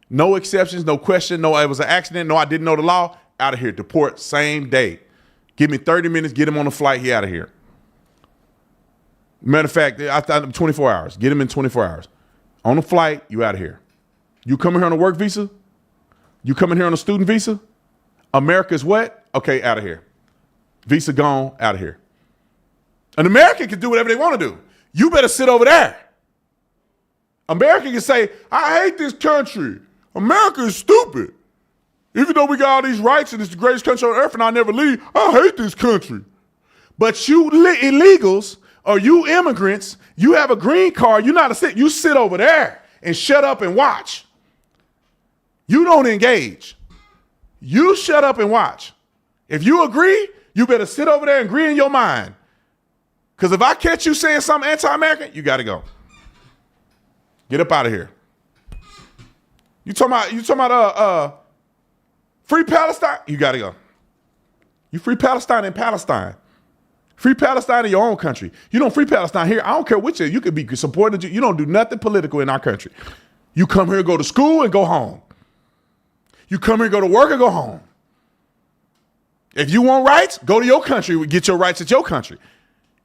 No exceptions, no question, no, it was an accident, no, I didn't know the law. Out of here, deport same day. Give me 30 minutes, get him on the flight, he out of here. Matter of fact, I thought 24 hours. Get him in 24 hours. On the flight, you out of here. You coming here on a work visa? You coming here on a student visa? America's what? Okay, out of here. Visa gone, out of here. An American can do whatever they want to do. You better sit over there. America can say, I hate this country. America is stupid. Even though we got all these rights and it's the greatest country on earth and I never leave, I hate this country. But you illegals or you immigrants, you have a green card, you're not a citizen. You sit over there and shut up and watch. You don't engage. You shut up and watch. If you agree, you better sit over there and agree in your mind. Because if I catch you saying something anti-American, you got to go. Get up out of here. You talking about free Palestine? You got to go. You free Palestine in Palestine. Free Palestine in your own country. You don't free Palestine here. I don't care which you could be supporting. You don't do nothing political in our country. You come here, go to school, and go home. You come here, go to work, and go home. If you want rights, go to your country, get your rights at your country.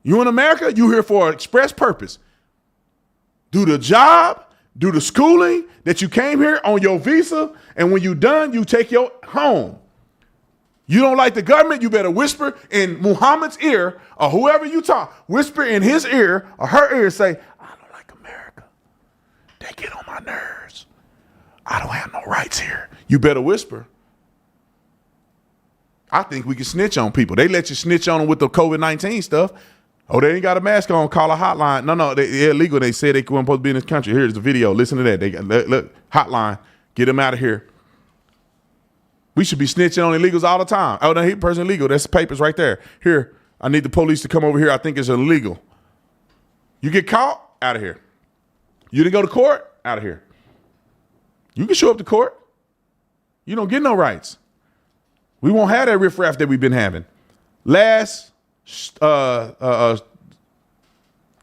You in America, you here for an express purpose. Do the job, do the schooling that you came here on your visa, and when you done, you take your home. You don't like the government, you better whisper in Muhammad's ear or whoever you talk, whisper in his ear or her ear and say, I don't like America. They get on my nerves. I don't have no rights here. You better whisper. I think we can snitch on people. They let you snitch on them with the COVID-19 stuff. Oh, they ain't got a mask on. Call a hotline. No, they're illegal. They said they weren't supposed to be in this country. Here's the video. Listen to that. They look, hotline. Get them out of here. We should be snitching on illegals all the time. Oh, no, he person illegal. That's the papers right there. Here, I need the police to come over here. I think it's illegal. You get caught, out of here. You didn't go to court, out of here. You can show up to court. You don't get no rights. We won't have that riffraff that we've been having. Last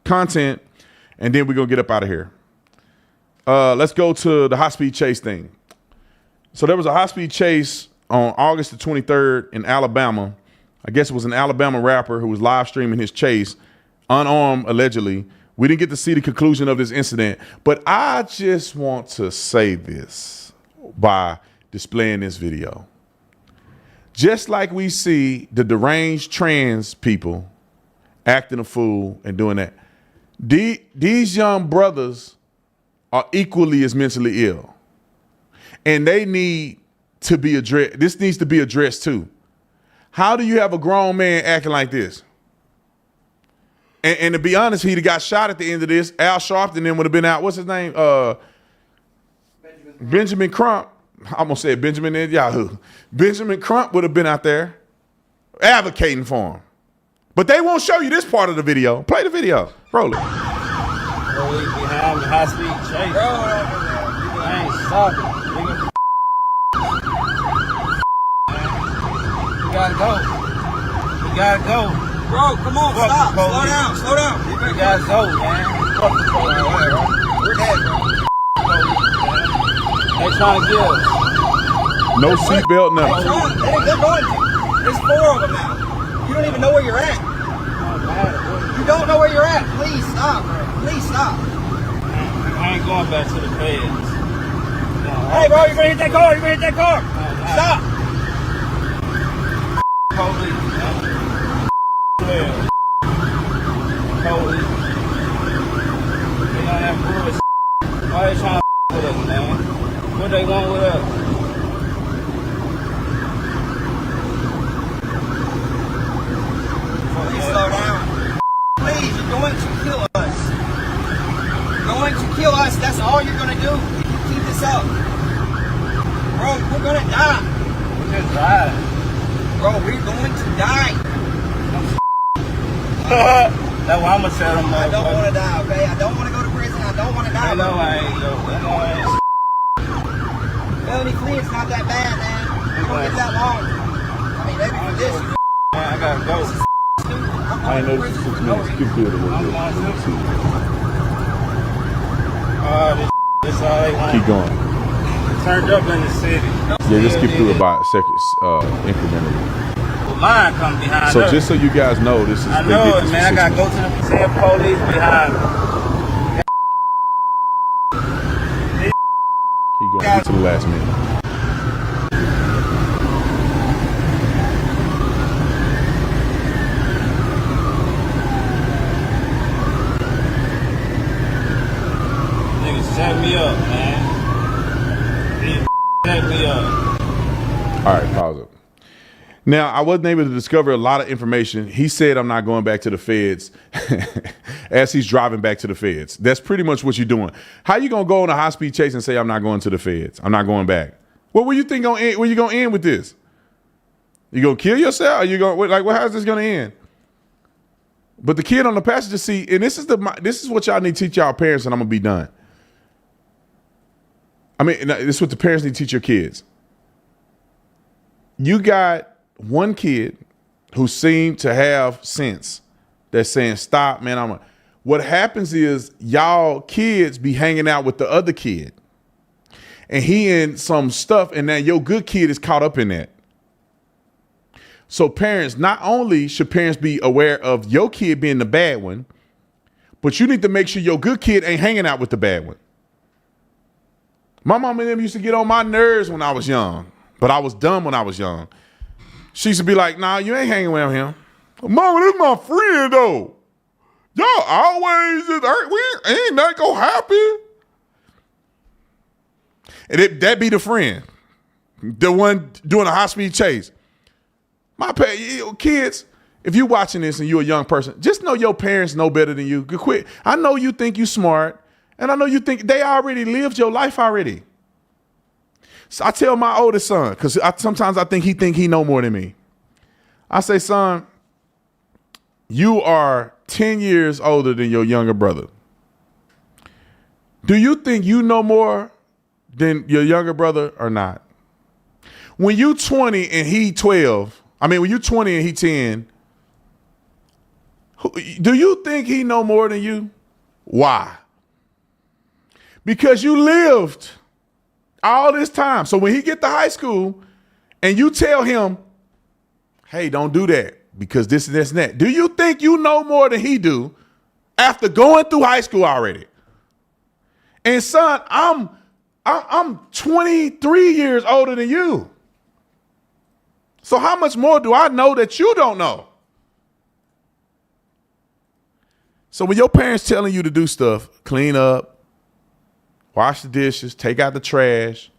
content, and then we're going to get up out of here. Let's go to the high-speed chase thing. So there was a high-speed chase on August the 23rd in Alabama. I guess it was an Alabama rapper who was live streaming his chase, unarmed allegedly. We didn't get to see the conclusion of this incident, but I just want to say this by displaying this video. Just like we see the deranged trans people acting a fool and doing that, these young brothers are equally as mentally ill. And they need to be addressed. This needs to be addressed too. How do you have a grown man acting like this? And to be honest, he'd have got shot at the end of this. Al Sharpton then would have been out. What's his name? Benjamin Crump. I almost said Benjamin Netanyahu. Benjamin Crump would have been out there advocating for him. But they won't show you this part of the video. Play the video. Roll it. Bro, we behind the high-speed chase. Bro, I ain't stopping. Nigga. You gotta go. You gotta go. Bro, come on, fuck stop. Slow down, slow down. You gotta go, man. Fuck the police. We're dead, bro. They trying to get us. No seatbelt, nothing. They're going to. There's 4 of them now. You don't even know where you're at. You don't know where you're at. Please stop, bro. Please stop. I ain't going back to the feds. Hey, bro, you better hit that car. You better hit that car. Stop. Police, man. Police. They don't have bullets. Why they trying to with us, man? What they want with us? Please slow down. Please, you're going to kill us. You're going to kill us. That's all you're going to do if you keep this up. Bro, we're going to die. We're just riding. Bro, we're going to die. That's what I'm going to tell them. I don't want to die, okay? I don't want to go to prison. I don't want to die. I know I ain't, yo. I know I ain't. Felony plea, it's not that bad, man. You don't get that long. I mean, maybe for this. Man, I got to go. I know this is 6 minutes. Keep doing it a little bit. This all they want. Keep going. Turned up in the city. Yeah, just skip through about seconds incrementally. Well, mine come behind So us. just so you guys know, this is. I know it, man. I got to go to the same police behind me. Keep going. Get to the last minute. Set me up, man. Set me up. All right, pause it. Now, I wasn't able to discover a lot of information. He said, I'm not going back to the feds as he's driving back to the feds. That's pretty much what you're doing. How you going to go on a high-speed chase and say, I'm not going to the feds? I'm not going back. What were you think going to end? Where you going to end with this? You going to kill yourself? Or you going, like, how's this going to end? But the kid on the passenger seat, and this is what y'all need to teach y'all parents, and I'm gonna be done. I mean, this is what the parents need to teach your kids. You got one kid who seemed to have sense that's saying, stop, man. What happens is y'all kids be hanging out with the other kid. And he in some stuff, and now your good kid is caught up in that. So parents, not only should parents be aware of your kid being the bad one, but you need to make sure your good kid ain't hanging out with the bad one. My mom and them used to get on my nerves when I was young, but I was dumb when I was young. She used to be like, nah, you ain't hanging with him. Mama, this is my friend, though. Y'all always, we ain't that go happen. And that be the friend, the one doing a high-speed chase. Kids, if you're watching this and you're a young person, just know your parents know better than you. Quit. I know you think you smart, and I know you think they already lived your life already. So I tell my oldest son, because sometimes I think he know more than me. I say, son, you are 10 years older than your younger brother. Do you think you know more than your younger brother or not? When you 20 and he 12, when you 20 and he 10, do you think he know more than you? Why? Because you lived all this time. So when he get to high school and you tell him, hey, don't do that because this and that. Do you think you know more than he do after going through high school already? And son, I'm 23 years older than you. So how much more do I know that you don't know? So when your parents telling you to do stuff, clean up, wash the dishes, take out the trash,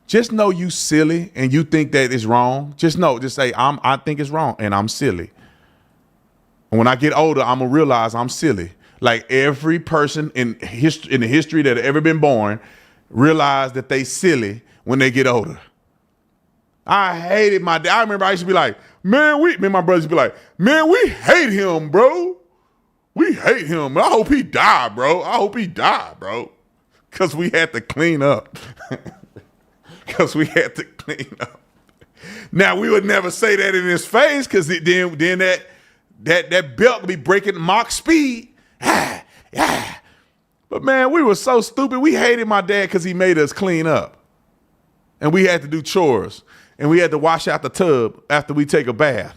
just know you silly and you think that it's wrong. Just say, I think it's wrong and I'm silly. And when I get older, I'm going to realize I'm silly. Like every person in the history that have ever been born realize that they silly when they get older. I hated my dad. I remember I used to be like, me and my brothers used to be like, man, we hate him, bro. We hate him. I hope he died, bro. Because we had to clean up. Now, we would never say that in his face because then that belt would be breaking Mach speed. But, man, we were so stupid. We hated my dad because he made us clean up. And we had to do chores. And we had to wash out the tub after we take a bath.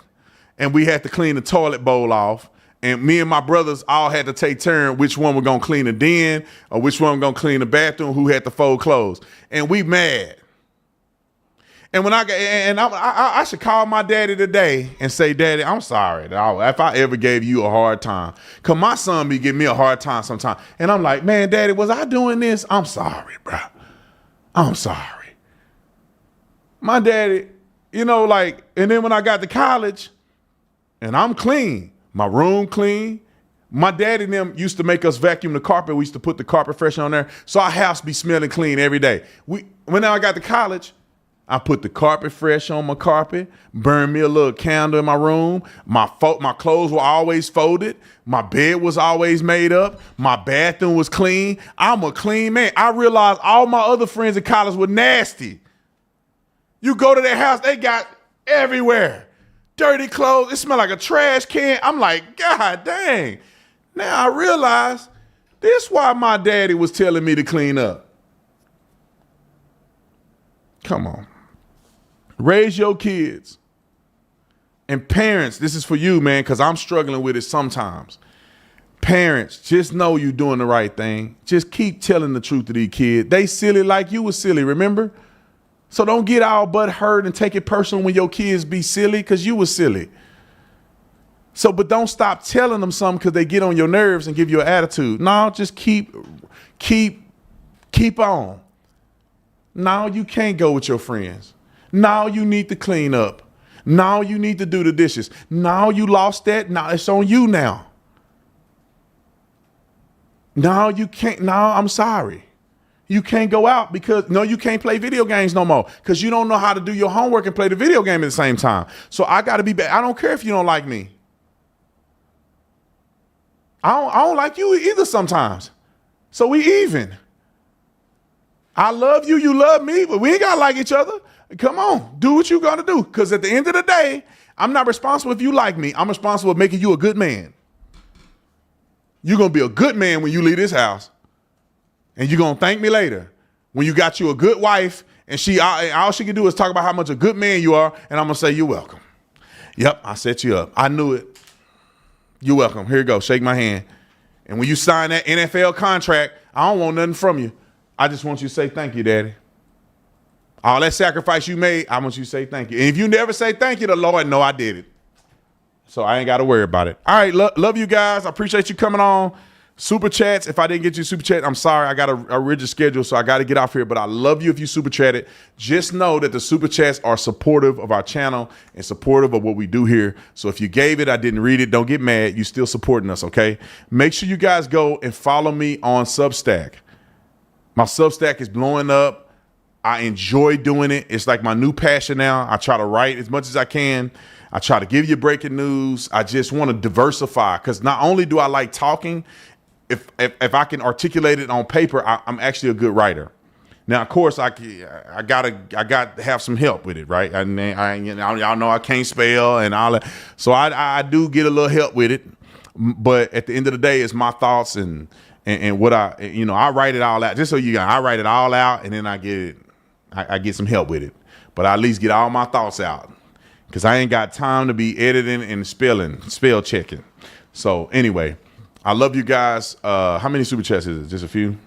And we had to clean the toilet bowl off. And me and my brothers all had to take turn which one were going to clean the den or which one were going to clean the bathroom, who had to fold clothes. And we mad. And when I should call my daddy today and say, Daddy, I'm sorry if I ever gave you a hard time. Because my son be giving me a hard time sometimes. And I'm like, man, Daddy, was I doing this? I'm sorry, bro. I'm sorry. My daddy, and then when I got to college and I'm clean, my room clean. My daddy and them used to make us vacuum the carpet. We used to put the carpet freshener on there. So our house be smelling clean every day. When I got to college, I put the carpet fresh on my carpet, burned me a little candle in my room. My clothes were always folded. My bed was always made up. My bathroom was clean. I'm a clean man. I realized all my other friends in college were nasty. You go to their house, they got everywhere. Dirty clothes. It smelled like a trash can. I'm like, God dang. Now I realize this is why my daddy was telling me to clean up. Come on. Raise your kids. And parents, this is for you, man, because I'm struggling with it sometimes. Parents, just know you're doing the right thing. Just keep telling the truth to these kids. They silly like you was silly, remember? So don't get all butt hurt and take it personal when your kids be silly because you was silly. But don't stop telling them something because they get on your nerves and give you an attitude. No, just keep on. No, you can't go with your friends. No, you need to clean up. No, you need to do the dishes. No, you lost that. No, it's on you now. No, you can't. No, I'm sorry. You can't go out because, you can't play video games no more because you don't know how to do your homework and play the video game at the same time. So I got to be back. I don't care if you don't like me. I don't like you either sometimes. So we even. I love you, you love me, but we ain't got to like each other. Come on, do what you got to do. Because at the end of the day, I'm not responsible if you like me. I'm responsible for making you a good man. You're going to be a good man when you leave this house. And you're going to thank me later. When you got you a good wife, and all she can do is talk about how much a good man you are, and I'm going to say, you're welcome. Yep, I set you up. I knew it. You're welcome. Here you go. Shake my hand. And when you sign that NFL contract, I don't want nothing from you. I just want you to say thank you, Daddy. All that sacrifice you made, I want you to say thank you. And if you never say thank you, the Lord know I did it. So I ain't got to worry about it. All right, love you guys. I appreciate you coming on. Super chats. If I didn't get you super chat, I'm sorry. I got a rigid schedule, so I got to get off here. But I love you if you super chatted. Just know that the super chats are supportive of our channel and supportive of what we do here. So if you gave it, I didn't read it, don't get mad. You still supporting us, okay? Make sure you guys go and follow me on Substack. My Substack is blowing up. I enjoy doing it. It's like my new passion now. I try to write as much as I can. I try to give you breaking news. I just want to diversify because not only do I like talking, if I can articulate it on paper, I'm actually a good writer. Now, of course, I got to have some help with it, right? Y'all know I can't spell and all that, so I do get a little help with it. But at the end of the day, it's my thoughts and what I write it all out. Just so you guys, I write it all out and then I get some help with it. But I at least get all my thoughts out because I ain't got time to be editing and spell checking. So anyway. I love you guys. How many super chats is it? Just a few?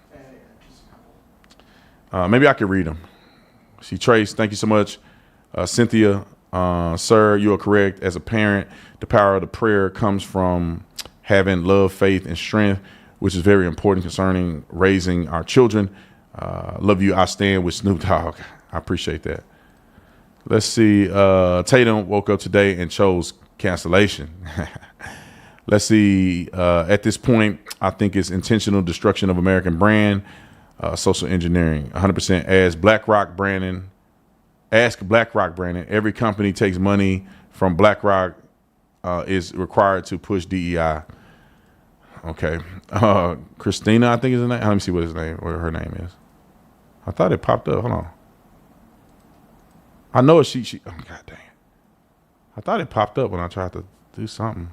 Maybe I could read them. See, Trace, thank you so much. Cynthia, sir, you are correct. As a parent, the power of the prayer comes from having love, faith, and strength, which is very important concerning raising our children. Love you. I stand with Snoop Dogg. I appreciate that. Let's see. Tatum woke up today and chose cancellation. Let's see. At this point, I think it's intentional destruction of American brand, social engineering. 100%. Ask BlackRock, Brandon. Every company takes money from BlackRock is required to push DEI. Okay. Christina, I think is the name. Let me see what her name is. I thought it popped up. Hold on. I know she. Oh, God dang it. I thought it popped up when I tried to do something.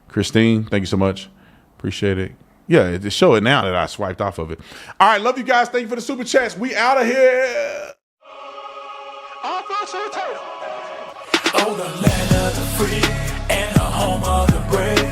Christine, thank you so much. Appreciate it. Yeah, it show it now that I swiped off of it. All right, love you guys. Thank you for the super chats. We out of here. Oh, the land of the free and the home of the brave.